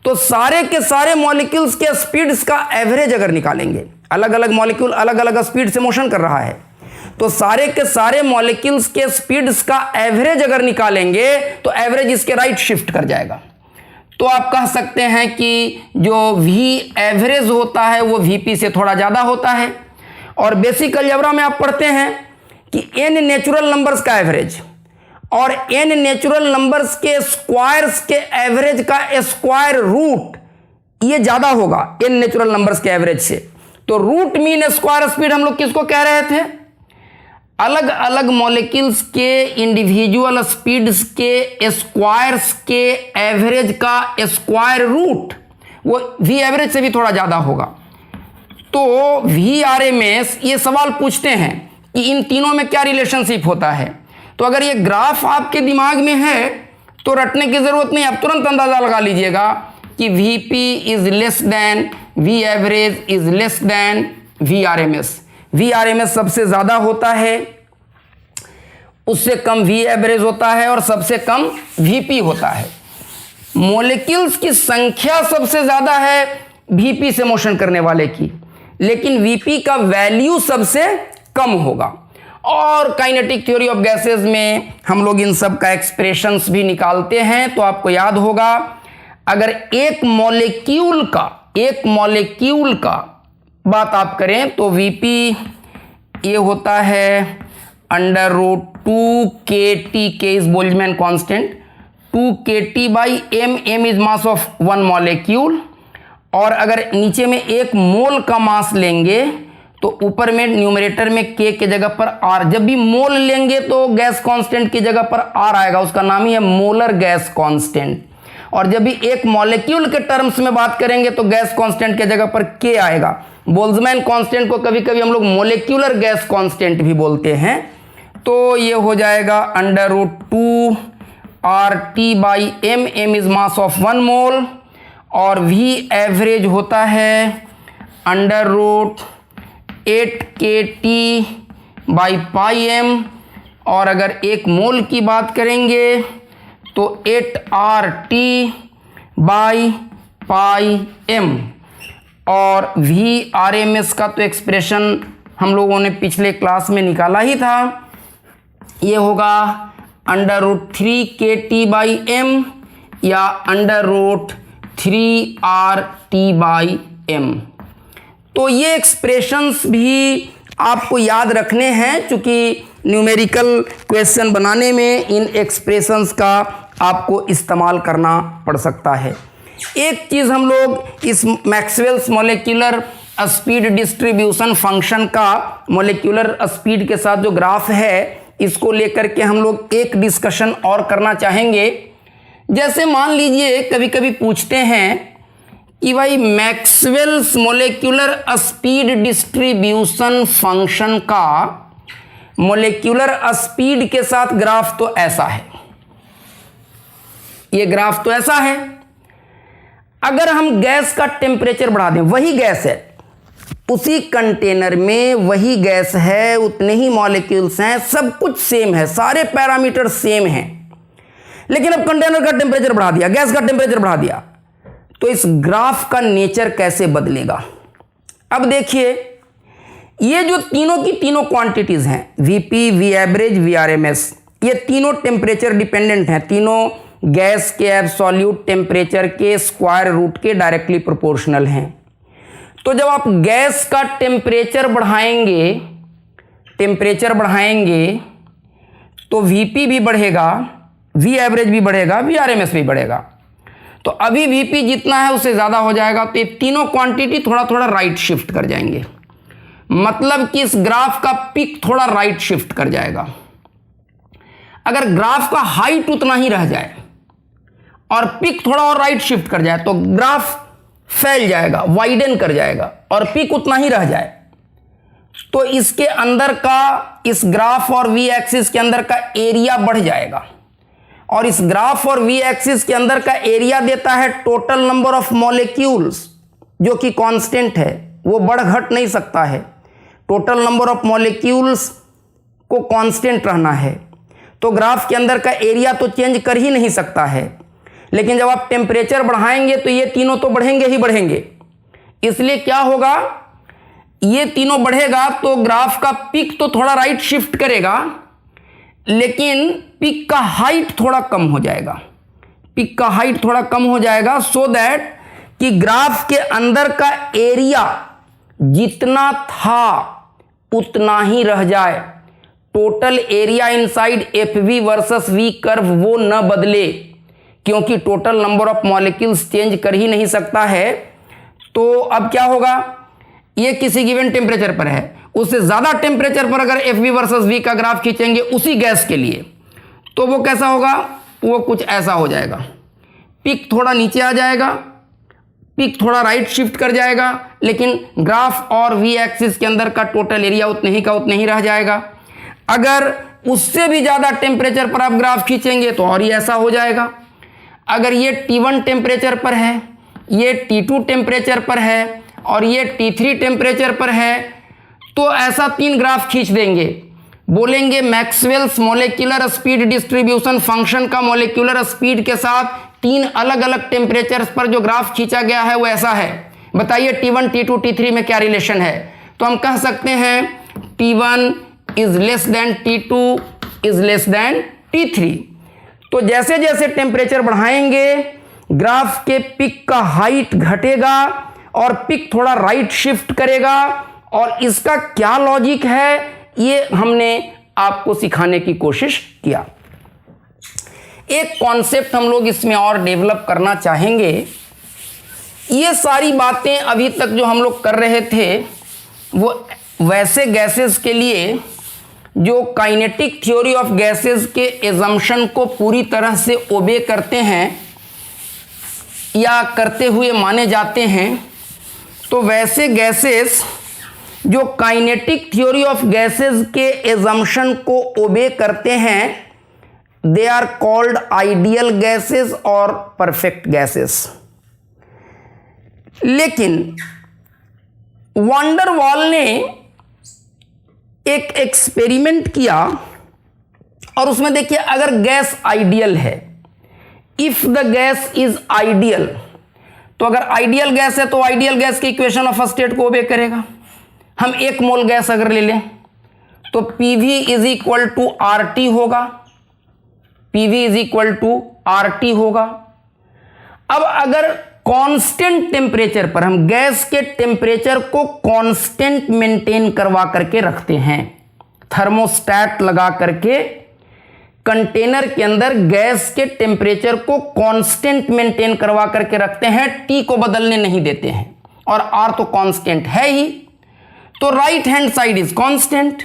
तो सारे के सारे मॉलिक्यूल्स के स्पीड्स का एवरेज अगर निकालेंगे, अलग अलग मॉलिक्यूल अलग अलग स्पीड से मोशन कर रहा है, तो सारे के सारे मॉलिक्यूल्स के स्पीड्स का एवरेज अगर निकालेंगे तो एवरेज इसके राइट शिफ्ट कर जाएगा। तो आप कह सकते हैं कि जो वी एवरेज होता है वो वीपी से थोड़ा ज़्यादा होता है। और बेसिक अलजेब्रा में आप पढ़ते हैं कि एन नेचुरल नंबर्स का एवरेज और एन नेचुरल नंबर्स के स्क्वायर्स के एवरेज का स्क्वायर रूट ये ज़्यादा होगा एन नेचुरल नंबर्स के एवरेज से। तो रूट मीन स्क्वायर स्पीड हम लोग किसको कह रहे थे? अलग अलग मॉलिक्यूल्स के इंडिविजुअल स्पीड्स के स्क्वायर्स के एवरेज का स्क्वायर रूट वो वी एवरेज से भी थोड़ा ज़्यादा होगा। तो वी आर एम एस ये सवाल पूछते हैं कि इन तीनों में क्या रिलेशनशिप होता है। तो अगर ये ग्राफ आपके दिमाग में है तो रटने की ज़रूरत नहीं, आप तुरंत अंदाज़ा लगा लीजिएगा कि v p is less than v average is less than v r m s. V r m s सबसे ज़्यादा होता है, उससे कम वी एवरेज होता है और सबसे कम वीपी होता है। मॉलिक्यूल्स की संख्या सबसे ज़्यादा है वीपी से मोशन करने वाले की, लेकिन वीपी का वैल्यू सबसे कम होगा। और काइनेटिक थ्योरी ऑफ गैसेस में हम लोग इन सब का एक्सप्रेशंस भी निकालते हैं। तो आपको याद होगा, अगर एक मॉलिक्यूल का बात आप करें तो वीपी ये होता है अंडर रूट 2kT, के is Boltzmann constant, 2kT/m, m is mass of one molecule. और अगर नीचे में 1 मोल का मास लेंगे तो ऊपर में न्यूमरेटर में k के जगह पर r, जब भी मोल लेंगे तो गैस कांस्टेंट की जगह पर r आएगा, उसका नाम ही है मोलर गैस कांस्टेंट। और जब भी एक मॉलिक्यूल के टर्म्स में बात करेंगे तो गैस कांस्टेंट के जगह पर k आएगा। बोल्ट्जमैन कांस्टेंट को कभी कभी हम लोग मोलिक्यूलर गैस कांस्टेंट भी बोलते हैं। तो ये हो जाएगा under root 2RT/m, m is mass of 1 mole, और v एवरेज होता है √8kT/πm, और अगर 1 मोल की बात करेंगे तो 8RT/πm। और Vrms का तो एक्सप्रेशन हम लोगों ने पिछले क्लास में निकाला ही था, ये होगा √3kT/m या √3RT/m। तो ये एक्सप्रेशंस भी आपको याद रखने हैं, क्योंकि न्यूमेरिकल क्वेश्चन बनाने में इन एक्सप्रेशंस का आपको इस्तेमाल करना पड़ सकता है। एक चीज़ हम लोग इस Maxwell's molecular speed distribution function का मॉलिक्यूलर स्पीड के साथ जो ग्राफ है, इसको लेकर के हम लोग एक डिस्कशन और करना चाहेंगे। जैसे मान लीजिए कभी कभी पूछते हैं कि भाई Maxwell's molecular speed distribution function का मॉलिक्यूलर स्पीड के साथ ग्राफ तो ऐसा है, ये ग्राफ तो ऐसा है। अगर हम गैस का टेम्परेचर बढ़ा दें, वही गैस है, उसी कंटेनर में वही गैस है, उतने ही मॉलिक्यूल्स हैं, सब कुछ सेम है, सारे पैरामीटर सेम हैं, लेकिन अब कंटेनर का टेम्परेचर बढ़ा दिया, गैस का टेम्परेचर बढ़ा दिया, तो इस ग्राफ का नेचर कैसे बदलेगा। अब देखिए, ये जो तीनों की तीनों क्वांटिटीज हैं, v p, v average, v RMS, ये तीनों टेम्परेचर डिपेंडेंट हैं, तीनों गैस के एब्सोल्यूट टेम्परेचर के स्क्वायर रूट के डायरेक्टली प्रोपोर्शनल हैं। तो जब आप गैस का टेम्परेचर बढ़ाएंगे तो वीपी भी बढ़ेगा, वी एवरेज भी बढ़ेगा, वी आरएमएस भी बढ़ेगा। तो अभी वीपी जितना है उससे ज़्यादा हो जाएगा, तो ये तीनों क्वांटिटी थोड़ा थोड़ा राइट शिफ्ट कर जाएंगे, मतलब कि इस ग्राफ का पिक थोड़ा राइट शिफ्ट कर जाएगा। अगर ग्राफ का हाइट उतना ही रह जाए और पिक थोड़ा और राइट शिफ्ट कर जाए तो ग्राफ फैल जाएगा, वाइडन कर जाएगा, और पिक उतना ही रह जाए तो इसके अंदर का, इस ग्राफ और वी एक्सिस के अंदर का एरिया बढ़ जाएगा, और इस ग्राफ और वी एक्सिस के अंदर का एरिया देता है टोटल नंबर ऑफ मॉलिक्यूल्स, जो कि कांस्टेंट है, वो बढ़ घट नहीं सकता है। टोटल नंबर ऑफ मॉलिक्यूल्स को कांस्टेंट रहना है, तो ग्राफ के अंदर का एरिया तो चेंज कर ही नहीं सकता है। लेकिन जब आप टेम्परेचर बढ़ाएंगे तो ये तीनों तो बढ़ेंगे ही बढ़ेंगे, इसलिए क्या होगा, ये तीनों बढ़ेगा तो ग्राफ का पिक तो थोड़ा राइट शिफ्ट करेगा, लेकिन पिक का हाइट थोड़ा कम हो जाएगा, पिक का हाइट थोड़ा कम हो जाएगा, सो दैट कि ग्राफ के अंदर का एरिया जितना था उतना ही रह जाए, total area inside f v versus v curve वो न बदले, क्योंकि total number of molecules change कर ही नहीं सकता है। तो अब क्या होगा, ये किसी गिवन टेम्परेचर पर है, उससे ज़्यादा टेम्परेचर पर अगर एफ वी वर्सेस वी का ग्राफ खींचेंगे उसी गैस के लिए, तो वो कैसा होगा, वो कुछ ऐसा हो जाएगा, पिक थोड़ा नीचे आ जाएगा, पिक थोड़ा राइट शिफ्ट कर जाएगा, लेकिन ग्राफ और वी एक्सिस के अंदर का टोटल एरिया उतने ही का उतने ही रह जाएगा। अगर उससे भी ज़्यादा टेम्परेचर पर आप ग्राफ खींचेंगे तो और ही ऐसा हो जाएगा। अगर ये T1 टेम्परेचर पर है, ये T2 टेम्परेचर पर है और ये T3 टेम्परेचर पर है, तो ऐसा 3 ग्राफ खींच देंगे, बोलेंगे Maxwell's molecular speed distribution function का मॉलिक्यूलर स्पीड के साथ 3 अलग अलग टेम्परेचर्स पर जो ग्राफ खींचा गया है वो ऐसा है। बताइए T1, T2, T3 में क्या रिलेशन है। तो हम कह सकते हैं T1 is less than T2 is less than T3। तो जैसे जैसे टेम्परेचर बढ़ाएंगे ग्राफ के पिक का हाइट घटेगा और पिक थोड़ा राइट शिफ्ट करेगा, और इसका क्या लॉजिक है ये हमने आपको सिखाने की कोशिश किया। एक कॉन्सेप्ट हम लोग इसमें और डेवलप करना चाहेंगे। ये सारी बातें अभी तक जो हम लोग कर रहे थे वो वैसे गैसेस के लिए जो काइनेटिक थ्योरी ऑफ गैसेस के एजम्पशन को पूरी तरह से ओबे करते हैं या करते हुए माने जाते हैं, तो वैसे गैसेस जो काइनेटिक थ्योरी ऑफ गैसेस के एजम्पशन को ओबे करते हैं, they are called ideal gases और परफेक्ट गैसेस। लेकिन वान डर वाल ने एक एक्सपेरिमेंट किया और उसमें देखिए, अगर गैस आइडियल है, if the gas is ideal, तो अगर आइडियल गैस है तो आइडियल गैस की इक्वेशन ऑफ स्टेट को ओबे करेगा। हम 1 मोल गैस अगर ले लें तो PV is equal to RT होगा, PV is equal to RT होगा। अब अगर कांस्टेंट टेम्परेचर पर, हम गैस के टेम्परेचर को कांस्टेंट मेंटेन करवा करके रखते हैं, थर्मोस्टेट लगा करके कंटेनर के अंदर गैस के टेम्परेचर को कांस्टेंट मेंटेन करवा करके रखते हैं, T को बदलने नहीं देते हैं, और R तो कांस्टेंट है ही, तो right hand side is constant,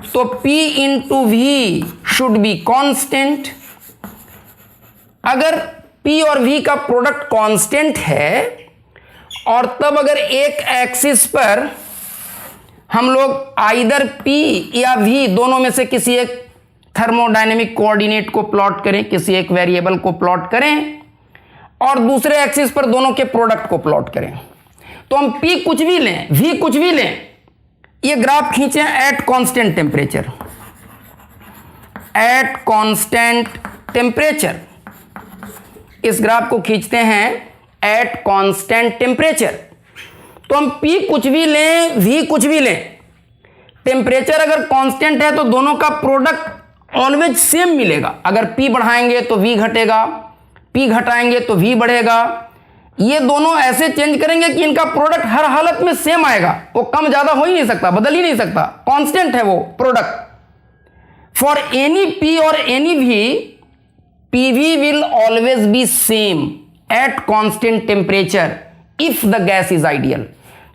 तो P into V should be constant. अगर P और V का प्रोडक्ट कांस्टेंट है, और तब अगर एक एक्सिस पर हम लोग आइदर P या V दोनों में से किसी एक थर्मोडायनेमिक कोऑर्डिनेट को प्लॉट करें, किसी एक वेरिएबल को प्लॉट करें, और दूसरे एक्सिस पर दोनों के प्रोडक्ट को प्लॉट करें, तो हम P कुछ भी लें, V कुछ भी लें, ये ग्राफ खींचे at constant temperature, at constant temperature, इस ग्राफ को खींचते हैं एट कांस्टेंट टेम्परेचर। तो हम P कुछ भी लें, V कुछ भी लें, टेम्परेचर अगर कांस्टेंट है तो दोनों का प्रोडक्ट ऑलवेज सेम मिलेगा। अगर P बढ़ाएंगे तो V घटेगा, P घटाएंगे तो V बढ़ेगा। ये दोनों ऐसे चेंज करेंगे कि इनका प्रोडक्ट हर हालत में सेम आएगा, वो कम ज्यादा हो ही नहीं सकता, बदल ही नहीं सकता, कांस्टेंट है वो प्रोडक्ट। फॉर एनी P और any V, PV will always be same at constant temperature if the gas is ideal.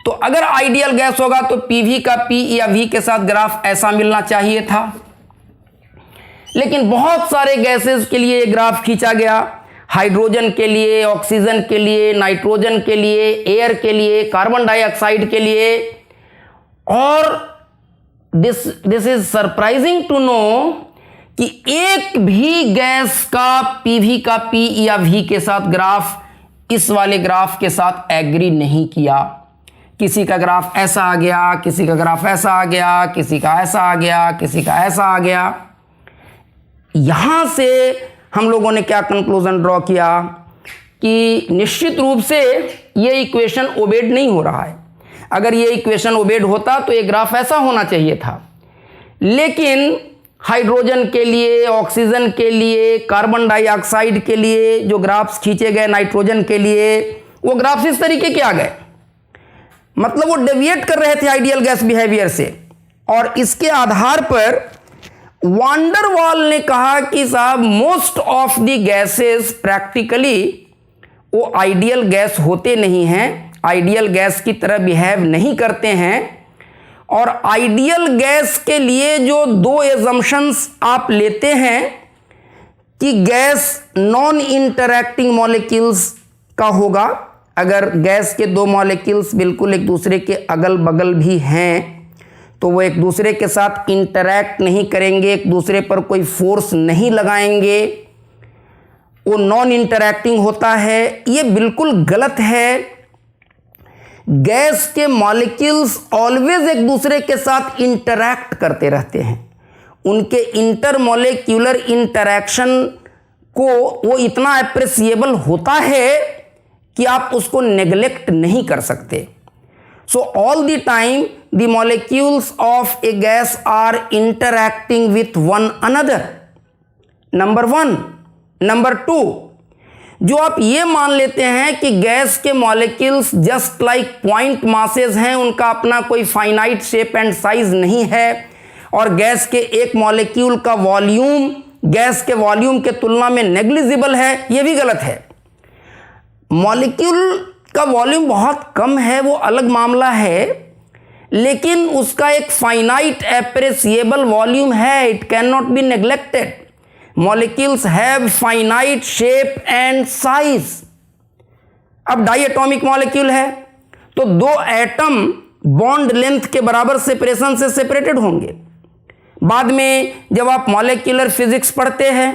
तो अगर आइडियल गैस होगा तो PV का P या V के साथ ग्राफ ऐसा मिलना चाहिए था, लेकिन बहुत सारे गैसेस के लिए ये ग्राफ खींचा गया, हाइड्रोजन के लिए, ऑक्सीजन के लिए, नाइट्रोजन के लिए, एयर के लिए, कार्बन डाइऑक्साइड के लिए, और this is surprising to know कि एक भी गैस का PV का P या V के साथ ग्राफ इस वाले ग्राफ के साथ एग्री नहीं किया। किसी का ग्राफ ऐसा आ गया, किसी का ग्राफ ऐसा आ गया, किसी का ऐसा आ गया, किसी का ऐसा आ गया। यहां से हम लोगों ने क्या कंक्लूजन ड्रॉ किया कि निश्चित रूप से ये इक्वेशन ओबेड नहीं हो रहा है। अगर ये इक्वेशन ओबेड होता तो ये ग्राफ ऐसा होना चाहिए था, लेकिन हाइड्रोजन के लिए, ऑक्सीजन के लिए, कार्बन डाइऑक्साइड के लिए जो ग्राफ्स खींचे गए, नाइट्रोजन के लिए, वो ग्राफ्स इस तरीके के आ गए, मतलब वो डेविएट कर रहे थे आइडियल गैस बिहेवियर से। और इसके आधार पर वान डर वाल ने कहा कि साहब most of the gases practically वो आइडियल गैस होते नहीं हैं, आइडियल गैस की तरह बिहेव नहीं करते हैं। और आइडियल गैस के लिए जो 2 एजम्पशंस आप लेते हैं कि गैस नॉन इंटरैक्टिंग मॉलिक्यूल्स का होगा, अगर गैस के 2 मॉलिक्यूल्स बिल्कुल एक दूसरे के अगल बगल भी हैं तो वो एक दूसरे के साथ इंटरैक्ट नहीं करेंगे, एक दूसरे पर कोई फोर्स नहीं लगाएंगे, वो नॉन इंटरैक्टिंग होता है। ये बिल्कुल गलत है। गैस के मॉलिक्यूल्स ऑलवेज एक दूसरे के साथ इंटरैक्ट करते रहते हैं। उनके इंटरमॉलिक्यूलर इंटरैक्शन को वो इतना अप्रिसिएबल होता है कि आप उसको नेग्लेक्ट नहीं कर सकते। So all the time the molecules of a gas are interacting with one another. Number 1. Number 2, जो आप ये मान लेते हैं कि गैस के molecules just like point masses हैं, उनका अपना कोई फाइनाइट शेप एंड साइज नहीं है, और गैस के एक मॉलिक्यूल का वॉल्यूम गैस के वॉल्यूम के तुलना में नेग्लिजिबल है, ये भी गलत है। मॉलिक्यूल का वॉल्यूम बहुत कम है, वो अलग मामला है, लेकिन उसका एक फाइनाइट एप्रिसिएबल वॉल्यूम है, it can not be neglected. Molecules have finite shape and size. अब डाइएटॉमिक मॉलिक्यूल है तो 2 एटम बॉन्ड लेंथ के बराबर सेपरेशन से सेपरेटेड होंगे। बाद में जब आप मॉलिक्यूलर फिजिक्स पढ़ते हैं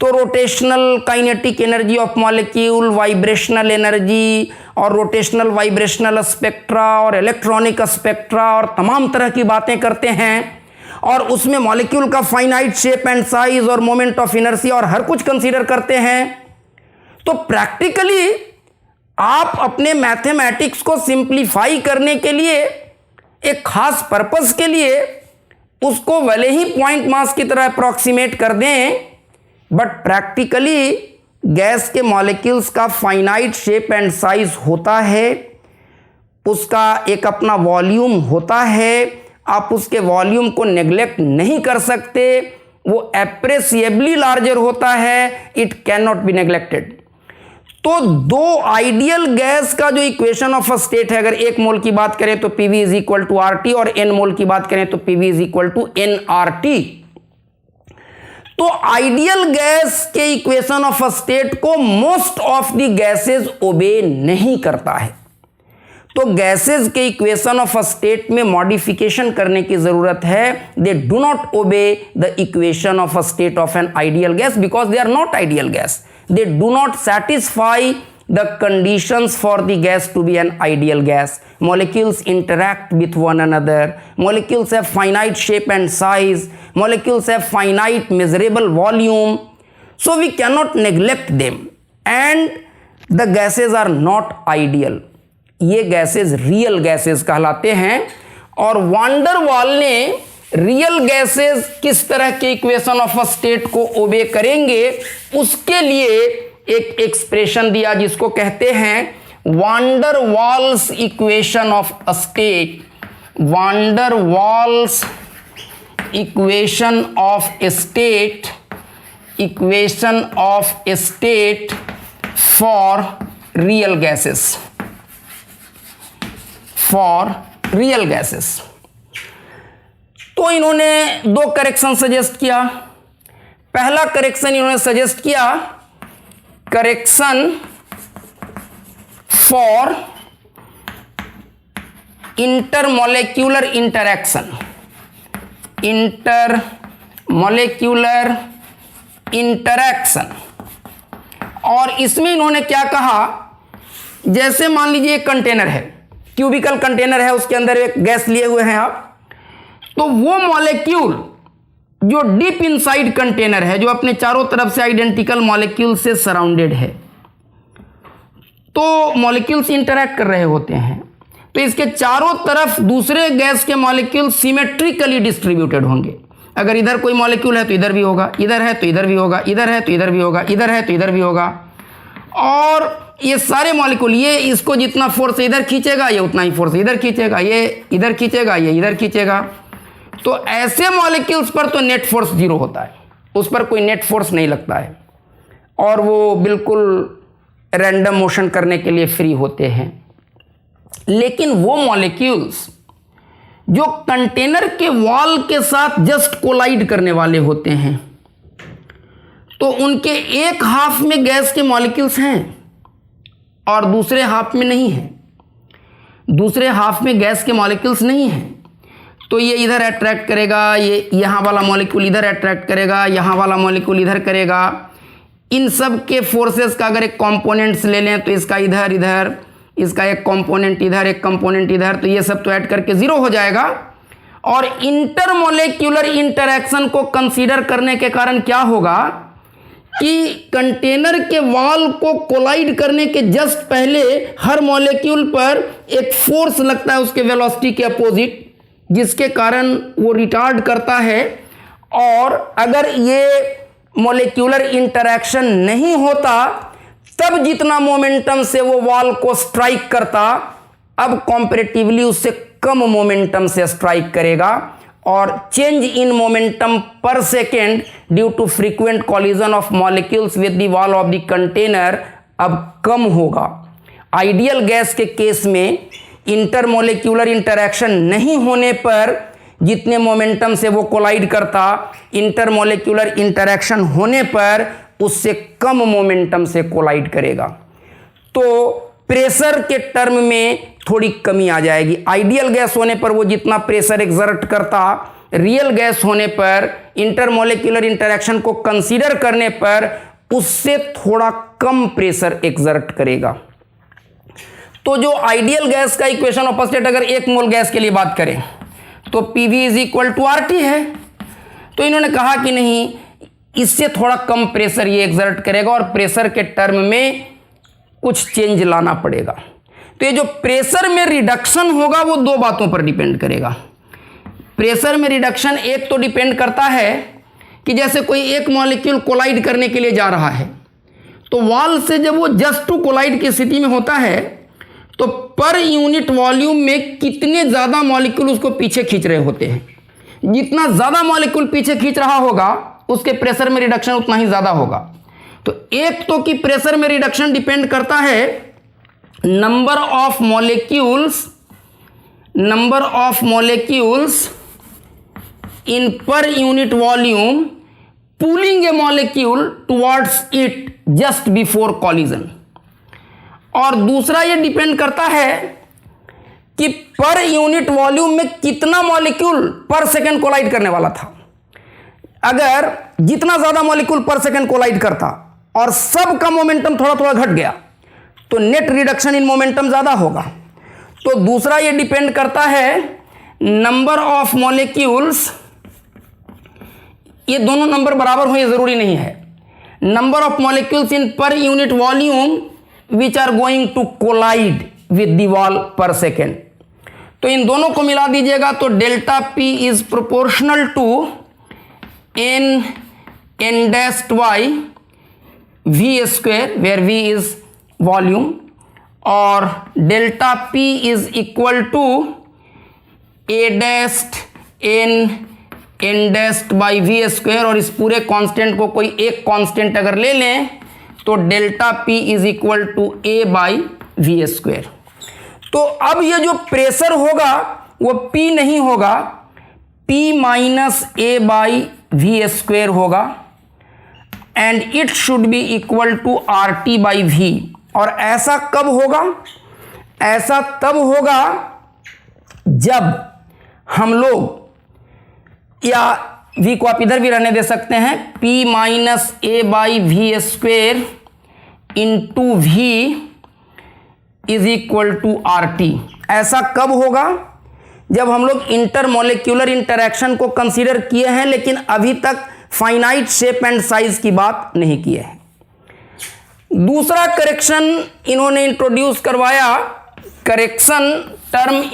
तो rotational kinetic energy of molecule, vibrational energy और रोटेशनल वाइब्रेशनल स्पेक्ट्रा और इलेक्ट्रॉनिक स्पेक्ट्रा और तमाम तरह की बातें करते हैं, और उसमें मॉलिक्यूल का फाइनाइट शेप एंड साइज और मोमेंट ऑफ इनर्शिया और हर कुछ कंसीडर करते हैं। तो प्रैक्टिकली आप अपने मैथमेटिक्स को सिंप्लीफाई करने के लिए, एक खास पर्पस के लिए, उसको भले ही पॉइंट मास की तरह अप्रॉक्सीमेट कर दें, बट प्रैक्टिकली गैस के मॉलिक्यूल्स का फाइनाइट शेप एंड साइज होता है, उसका एक अपना वॉल्यूम होता है, आप उसके वॉल्यूम को नेग्लेक्ट नहीं कर सकते, वो एप्रिसिएबली लार्जर होता है, it can not be neglected. तो दो आइडियल गैस का जो इक्वेशन ऑफ अ स्टेट है, अगर 1 मोल की बात करें तो PV is equal to RT और n मोल की बात करें तो PV is equal to nRT। तो आइडियल गैस के इक्वेशन ऑफ अ स्टेट को most of the gases obey नहीं करता है। तो गैसेस के इक्वेशन ऑफ अ स्टेट में मॉडिफिकेशन करने की जरूरत है। They do not obey the equation of a state of an ideal gas because they are not ideal gas. They do not satisfy the conditions for the gas to be an ideal gas. Molecules interact with one another. Molecules have finite shape and size. Molecules have finite measurable volume. So we cannot neglect them. And the gases are not ideal. ये gases real gases कहलाते हैं। और wander वाल ने real gases किस तरह के equation of a state को ओबे करेंगे उसके लिए एक एक्सप्रेशन दिया जिसको कहते हैं van der Waals equation of a state. Van der Waals equation of a state, equation of a state for real gases, for real gases. तो इन्होंने 2 करेक्शन सजेस्ट किया। पहला करेक्शन इन्होंने सजेस्ट किया correction for intermolecular interaction, intermolecular interaction. और इसमें इन्होंने क्या कहा, जैसे मान लीजिए एक कंटेनर है, क्यूबिकल कंटेनर है, उसके अंदर एक गैस लिए हुए हैं आप, तो वो मॉलिक्यूल जो डीप इनसाइड कंटेनर है, जो अपने चारों तरफ से आइडेंटिकल मॉलिक्यूल से सराउंडेड है, तो मॉलिक्यूल्स इंटरैक्ट कर रहे होते हैं, तो इसके चारों तरफ दूसरे गैस के मॉलिक्यूल सिमेट्रिकली डिस्ट्रीब्यूटेड होंगे। अगर इधर कोई मॉलिक्यूल है तो इधर भी होगा, इधर है तो इधर भी होगा, इधर है तो इधर भी होगा, इधर है तो इधर भी होगा। और ये सारे मॉलिक्यूल, ये इसको जितना फोर्स इधर खींचेगा ये उतना ही फोर्स इधर खींचेगा, ये इधर खींचेगा ये इधर खींचेगा। तो ऐसे मॉलिक्यूल्स पर तो नेट फोर्स 0 होता है, उस पर कोई नेट फोर्स नहीं लगता है और वो बिल्कुल रैंडम मोशन करने के लिए फ्री होते हैं। लेकिन वो मॉलिक्यूल्स जो कंटेनर के वॉल के साथ जस्ट कोलाइड करने वाले होते हैं, तो उनके एक हाफ में गैस के मॉलिक्यूल्स हैं और दूसरे हाफ में नहीं है, दूसरे हाफ में गैस के मॉलिक्यूल्स नहीं हैं। तो ये इधर अट्रैक्ट करेगा, ये यहाँ वाला मॉलिक्यूल इधर अट्रैक्ट करेगा, यहाँ वाला मॉलिक्यूल इधर करेगा। इन सब के फोर्सेस का अगर एक कंपोनेंट्स ले लें तो इसका इधर इधर, इसका एक कंपोनेंट इधर, एक कंपोनेंट इधर, तो ये सब तो ऐड करके 0 हो जाएगा। और इंटरमॉलिक्यूलर इंटरैक्शन को कंसीडर करने के कारण क्या होगा कि कंटेनर के वॉल को कोलाइड करने के जस्ट पहले हर मॉलिक्यूल पर एक फोर्स लगता है उसके वेलोसिटी के अपोजिट, जिसके कारण वो रिटार्ड करता है। और अगर ये मॉलिक्यूलर इंटरैक्शन नहीं होता तब जितना मोमेंटम से वो वॉल को स्ट्राइक करता, अब कंपैरेटिवली उससे कम मोमेंटम से स्ट्राइक करेगा। और change in momentum per second due to frequent collision of molecules with the wall of the container अब कम होगा। आइडियल गैस के केस में इंटरमॉलिक्यूलर इंटरैक्शन नहीं होने पर जितने मोमेंटम से वो कोलाइड करता, इंटरमॉलिक्यूलर इंटरैक्शन होने पर उससे कम मोमेंटम से कोलाइड करेगा। तो प्रेशर के टर्म में थोड़ी कमी आ जाएगी। आइडियल गैस होने पर वो जितना प्रेशर एक्सर्ट करता, रियल गैस होने पर, इंटरमोलिक्यूलर इंटरेक्शन को कंसीडर करने पर उससे थोड़ा कम प्रेशर एक्सर्ट करेगा। तो जो आइडियल गैस का इक्वेशन ऑफ स्टेट अगर 1 मोल गैस के लिए बात करें तो PV is equal to RT है। तो इन्होंने कहा कि नहीं, इससे थोड़ा कम प्रेशर ये एक्सर्ट करेगा और प्रेशर के टर्म में कुछ चेंज लाना पड़ेगा। तो ये जो प्रेशर में रिडक्शन होगा वो 2 बातों पर डिपेंड करेगा। प्रेशर में रिडक्शन एक तो डिपेंड करता है कि जैसे कोई एक मॉलिक्यूल कोलाइड करने के लिए जा रहा है तो वॉल से जब वो जस्ट टू कोलाइड की स्थिति में होता है तो पर यूनिट वॉल्यूम में कितने ज़्यादा मॉलिक्यूल उसको पीछे खींच रहे होते हैं। जितना ज़्यादा मॉलिक्यूल पीछे खींच रहा होगा उसके प्रेशर में रिडक्शन उतना ही ज़्यादा होगा। तो एक तो कि प्रेशर में रिडक्शन डिपेंड करता है number of molecules in per unit volume pulling a molecule towards it just before collision, और दूसरा ये डिपेंड करता है कि पर यूनिट वॉल्यूम में कितना मॉलिक्यूल पर सेकंड कोलाइड करने वाला था। अगर जितना ज्यादा मॉलिक्यूल पर सेकंड कोलाइड करता और सब का मोमेंटम थोड़ा थोड़ा घट गया तो नेट रिडक्शन इन मोमेंटम ज्यादा होगा। तो दूसरा ये डिपेंड करता है नंबर ऑफ मॉलिक्यूल्स, ये दोनों नंबर बराबर हो ये जरूरी नहीं है, number of molecules in per unit volume which are going to collide with the wall per second. तो इन दोनों को मिला दीजिएगा तो delta P is proportional to n dashed by V square where V is volume, और delta P is equal to A dashed n dashed by V square, और इस पूरे कांस्टेंट को कोई एक कांस्टेंट अगर ले लें तो delta P is equal to A by V square. तो अब ये जो प्रेशर होगा वो P नहीं होगा, P minus A by V square होगा, and it should be equal to RT by V। और ऐसा कब होगा? ऐसा तब होगा जब हम लोग, या V को आप इधर भी रहने दे सकते हैं, P minus A by V square into V is equal to RT। ऐसा कब होगा? जब हम लोग इंटरमोलिक्यूलर इंटरेक्शन को कंसीडर किए हैं लेकिन अभी तक फाइनाइट शेप एंड साइज की बात नहीं किए हैं। दूसरा करेक्शन इन्होंने इंट्रोड्यूस करवाया, correction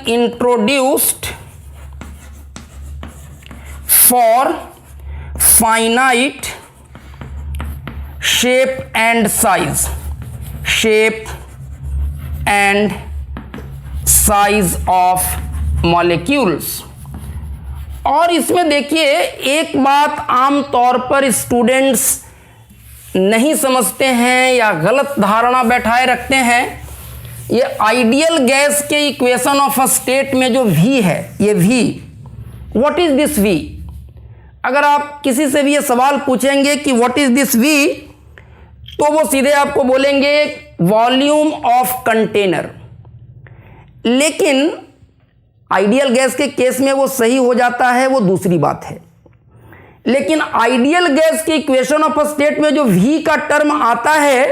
introduced for finite shape and size of molecules. और इसमें देखिए एक बात आम तौर पर स्टूडेंट्स नहीं समझते हैं या गलत धारणा बैठाए रखते हैं, ये आइडियल गैस के इक्वेशन ऑफ अ स्टेट में जो V है, ये V, what is this V? अगर आप किसी से भी ये सवाल पूछेंगे कि व्हाट इज दिस V, तो वो सीधे आपको बोलेंगे वॉल्यूम ऑफ कंटेनर। लेकिन आइडियल गैस के केस में वो सही हो जाता है, वो दूसरी बात है। लेकिन आइडियल गैस के इक्वेशन ऑफ स्टेट में जो V का टर्म आता है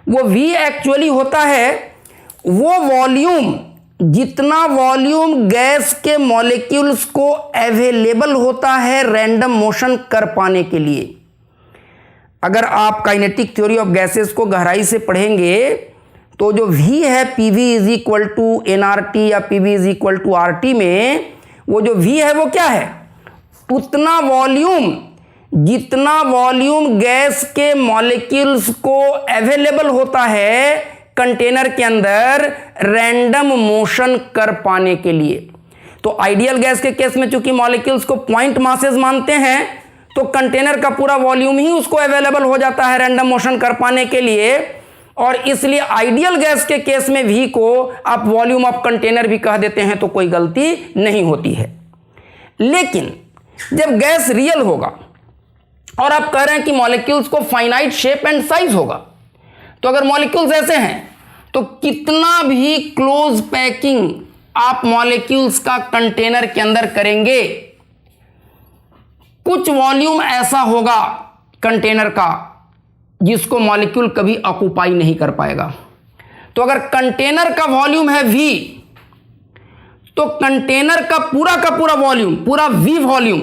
वो V एक्चुअली होता है वो वॉल्यूम, जितना वॉल्यूम गैस के मॉलिक्यूल्स को अवेलेबल होता है रैंडम मोशन कर पाने के लिए। अगर आप काइनेटिक थ्योरी ऑफ गैसेस को गहराई से पढ़ेंगे तो जो V है PV is equal to nRT या PV is equal to RT में, वो जो V है वो क्या है? उतना वॉल्यूम, जितना वॉल्यूम गैस के मॉलिक्यूल्स को अवेलेबल होता है कंटेनर के अंदर रैंडम मोशन कर पाने के लिए। तो आइडियल गैस के केस में चूंकि मॉलिक्यूल्स को पॉइंट मासेस मानते हैं तो कंटेनर का पूरा वॉल्यूम ही उसको अवेलेबल हो जाता है रैंडम मोशन कर पाने के लिए, और इसलिए आइडियल गैस के केस में V को आप वॉल्यूम ऑफ कंटेनर भी कह देते हैं तो कोई गलती नहीं होती है। लेकिन जब गैस रियल होगा और आप कह रहे हैं कि मॉलिक्यूल्स को फाइनाइट शेप एंड साइज होगा, तो अगर मॉलिक्यूल्स ऐसे हैं तो कितना भी क्लोज पैकिंग आप मॉलिक्यूल्स का कंटेनर के अंदर करेंगे, कुछ वॉल्यूम ऐसा होगा कंटेनर का जिसको मॉलिक्यूल कभी ऑक्युपाई नहीं कर पाएगा। तो अगर कंटेनर का वॉल्यूम है V, तो कंटेनर का पूरा वॉल्यूम, पूरा V वॉल्यूम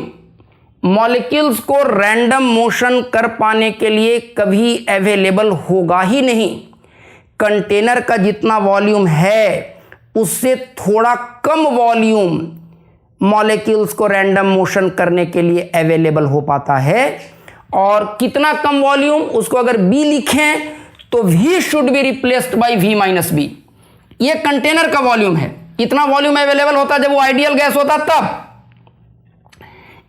मॉलिक्यूल्स को रैंडम मोशन कर पाने के लिए कभी अवेलेबल होगा ही नहीं। कंटेनर का जितना वॉल्यूम है उससे थोड़ा कम वॉल्यूम मॉलिक्यूल्स को रैंडम मोशन करने के लिए अवेलेबल हो पाता है। और कितना कम वॉल्यूम, उसको अगर B लिखें तो V should be replaced by V minus B। ये कंटेनर का वॉल्यूम है। इतना वॉल्यूम अवेलेबल होता जब वो आइडियल गैस होता, तब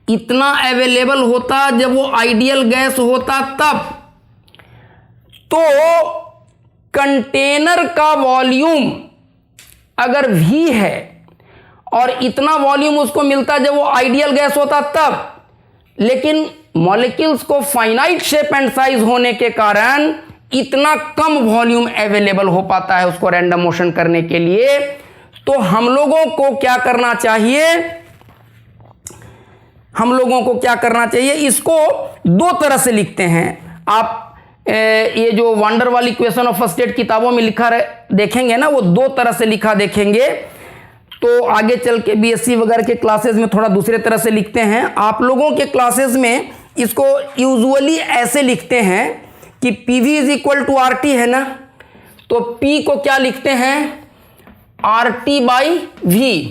इतना अवेलेबल होता जब वो आइडियल गैस होता तब। तो कंटेनर का वॉल्यूम अगर V है और इतना वॉल्यूम उसको मिलता जब वो आइडियल गैस होता तब, लेकिन मॉलिक्यूल्स को फाइनाइट शेप एंड साइज होने के कारण इतना कम वॉल्यूम अवेलेबल हो पाता है उसको रैंडम मोशन करने के लिए। तो हम लोगों को क्या करना चाहिए, इसको दो तरह से लिखते हैं। आप ये जो वंडर वाली इक्वेशन ऑफ फर्स्ट एड किताबों में लिखा देखेंगे ना, वो दो तरह से लिखा देखेंगे। तो आगे चल के बीएससी वगैरह के क्लासेस में थोड़ा दूसरे तरह से लिखते हैं। आप लोगों के क्लासेस में इसको यूजुअली ऐसे लिखते हैं कि PV is equal to RT है ना, तो P को क्या लिखते हैं, RT बाई V।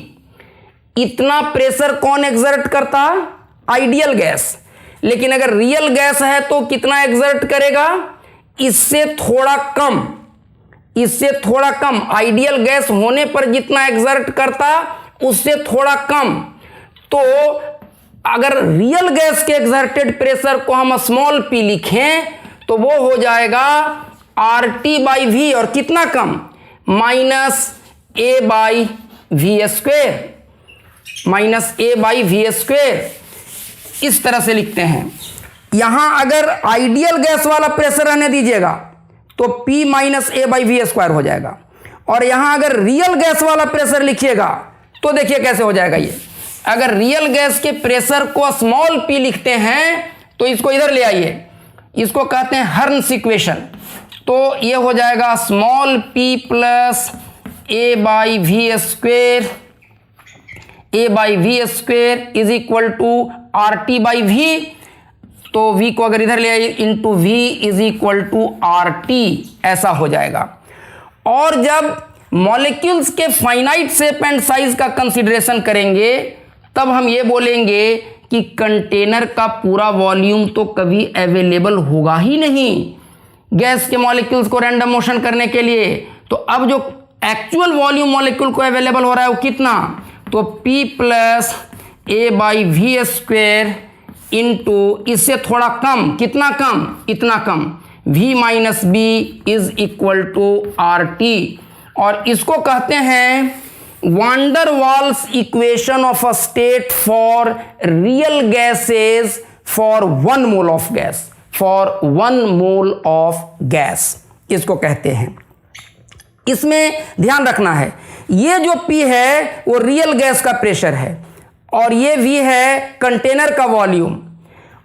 इतना प्रेशर कौन एक्सर्ट करता, आइडियल गैस। लेकिन अगर रियल गैस है तो कितना एक्सर्ट करेगा, इससे थोड़ा कम। आइडियल गैस होने पर जितना एक्सर्ट करता उससे थोड़ा कम। तो अगर रियल गैस के एक्सर्टेड प्रेशर को हम स्मॉल p लिखें तो वो हो जाएगा RT बाई V, और कितना कम, minus A by V square. इस तरह से लिखते हैं। यहां अगर आइडियल गैस वाला प्रेशर रहने दीजिएगा तो P minus A by V square हो जाएगा, और यहां अगर रियल गैस वाला प्रेशर लिखिएगा तो देखिए कैसे हो जाएगा। ये अगर रियल गैस के प्रेशर को स्मॉल p लिखते हैं तो इसको इधर ले आइए, इसको कहते हैं हर्न्स इक्वेशन। तो ये हो जाएगा small p plus A by V square is equal to RT by V। तो V को अगर इधर ले आइए into V is equal to RT, ऐसा हो जाएगा। और जब मॉलिक्यूल्स के फाइनाइट शेप एंड साइज का कंसीडरेशन करेंगे तब हम ये बोलेंगे कि कंटेनर का पूरा वॉल्यूम तो कभी अवेलेबल होगा ही नहीं गैस के मॉलिक्यूल्स को रैंडम मोशन करने के लिए। तो अब जो एक्चुअल वॉल्यूम मॉलिक्यूल को अवेलेबल हो रहा है वो कितना, तो P plus A by V square into इससे थोड़ा कम, कितना कम, इतना कम, V minus B is equal to RT। और इसको कहते हैं van der Waals equation of a state for real gases for 1 mole of gas, इसको कहते हैं। इसमें ध्यान रखना है, ये जो P है वो रियल गैस का प्रेशर है, और ये V है कंटेनर का वॉल्यूम,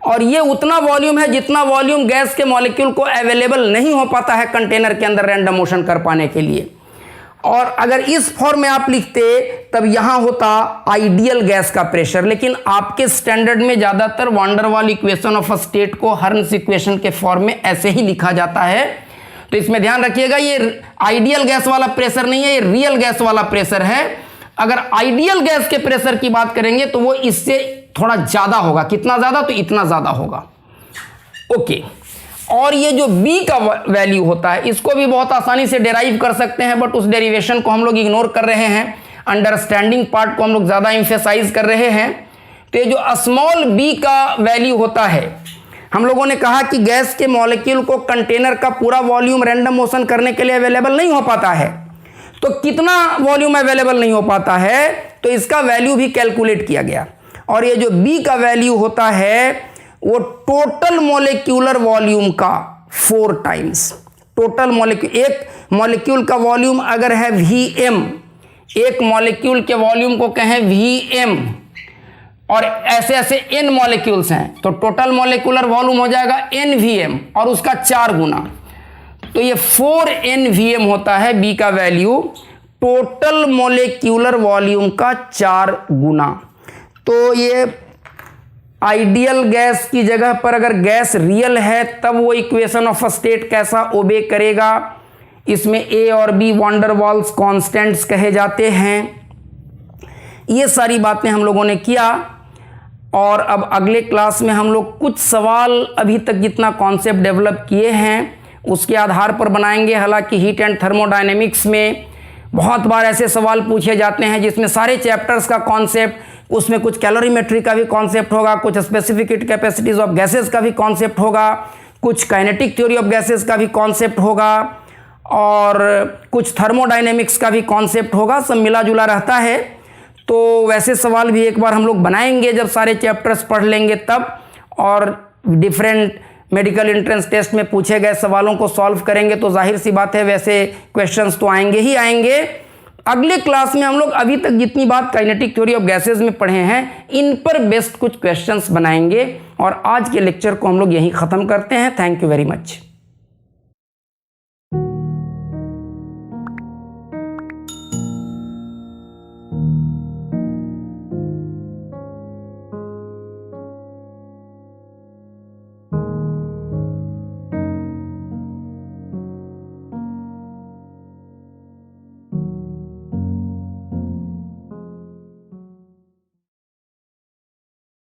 और ये उतना वॉल्यूम है जितना वॉल्यूम गैस के मॉलिक्यूल को अवेलेबल नहीं हो पाता है कंटेनर के अंदर रैंडम मोशन कर पाने के लिए। और अगर इस फॉर्म में आप लिखते तब यहां होता आइडियल गैस का प्रेशर। लेकिन आपके स्टैंडर्ड में ज्यादातर वांडर वाल इक्वेशन ऑफ अ स्टेट को हर्न्स इक्वेशन के फॉर्म में ऐसे ही लिखा जाता है। तो इसमें ध्यान रखिएगा, ये आइडियल गैस वाला प्रेशर नहीं है, ये रियल गैस वाला प्रेशर है। अगर आइडियल गैस के प्रेशर की बात करेंगे तो वो इससे थोड़ा ज्यादा होगा। कितना ज्यादा, तो इतना ज्यादा होगा। ओके, और ये जो B का वैल्यू होता है इसको भी बहुत आसानी से डेराइव कर सकते हैं, बट उस डेरिवेशन को हम लोग इग्नोर कर रहे हैं, अंडरस्टैंडिंग पार्ट को हम लोग ज़्यादा एम्फेसाइज कर रहे हैं। तो ये जो स्मॉल b का वैल्यू होता है, हम लोगों ने कहा कि गैस के मॉलिक्यूल को कंटेनर का पूरा वॉल्यूम रैंडम मोशन करने के लिए अवेलेबल नहीं हो पाता है। तो कितना वॉल्यूम अवेलेबल नहीं हो पाता है, तो इसका वैल्यू भी कैलकुलेट किया गया। और ये जो b का वैल्यू होता है वो टोटल मॉलिक्यूलर वॉल्यूम का 4 टाइम्स। टोटल मॉलिक्यूल, एक मॉलिक्यूल का वॉल्यूम अगर है Vm, एक मॉलिक्यूल के वॉल्यूम को कहें Vm और ऐसे ऐसे n मॉलिक्यूल्स हैं तो टोटल मॉलिक्यूलर वॉल्यूम हो जाएगा NVM और उसका 4 गुना, तो ये 4NVM होता है B का वैल्यू टोटल मॉलिक्यूलर वॉल्यूम का 4 गुना। तो ये आइडियल गैस की जगह पर अगर गैस रियल है तब वो इक्वेशन ऑफ अ स्टेट कैसा ओबे करेगा, इसमें A और B वॉन्डर वॉल्स कॉन्स्टेंट्स कहे जाते हैं। ये सारी बातें हम लोगों ने किया और अब अगले क्लास में हम लोग कुछ सवाल अभी तक जितना कॉन्सेप्ट डेवलप किए हैं उसके आधार पर बनाएंगे। हालांकि हीट एंड थर्मोडायनेमिक्स में बहुत बार ऐसे सवाल पूछे जाते हैं जिसमें सारे चैप्टर्स का कॉन्सेप्ट, उसमें कुछ कैलोरीमेट्री का भी कॉन्सेप्ट होगा, कुछ specific heat capacities of gases का भी कॉन्सेप्ट होगा, कुछ काइनेटिक थ्योरी ऑफ गैसेस का भी कॉन्सेप्ट होगा और कुछ थर्मोडायनेमिक्स का भी कॉन्सेप्ट होगा, सब मिला जुला रहता है। तो वैसे सवाल भी एक बार हम लोग बनाएंगे जब सारे चैप्टर्स पढ़ लेंगे तब, और डिफरेंट मेडिकल एंट्रेंस टेस्ट में पूछे गए सवालों को सॉल्व करेंगे तो जाहिर सी बात है वैसे क्वेश्चंस तो आएंगे ही आएंगे। अगले क्लास में हम लोग अभी तक जितनी बात काइनेटिक थ्योरी ऑफ गैसेस में पढ़े हैं इन पर बेस्ड कुछ क्वेश्चंस बनाएंगे और आज के लेक्चर को हम लोग यहीं ख़त्म करते हैं। Thank you very much.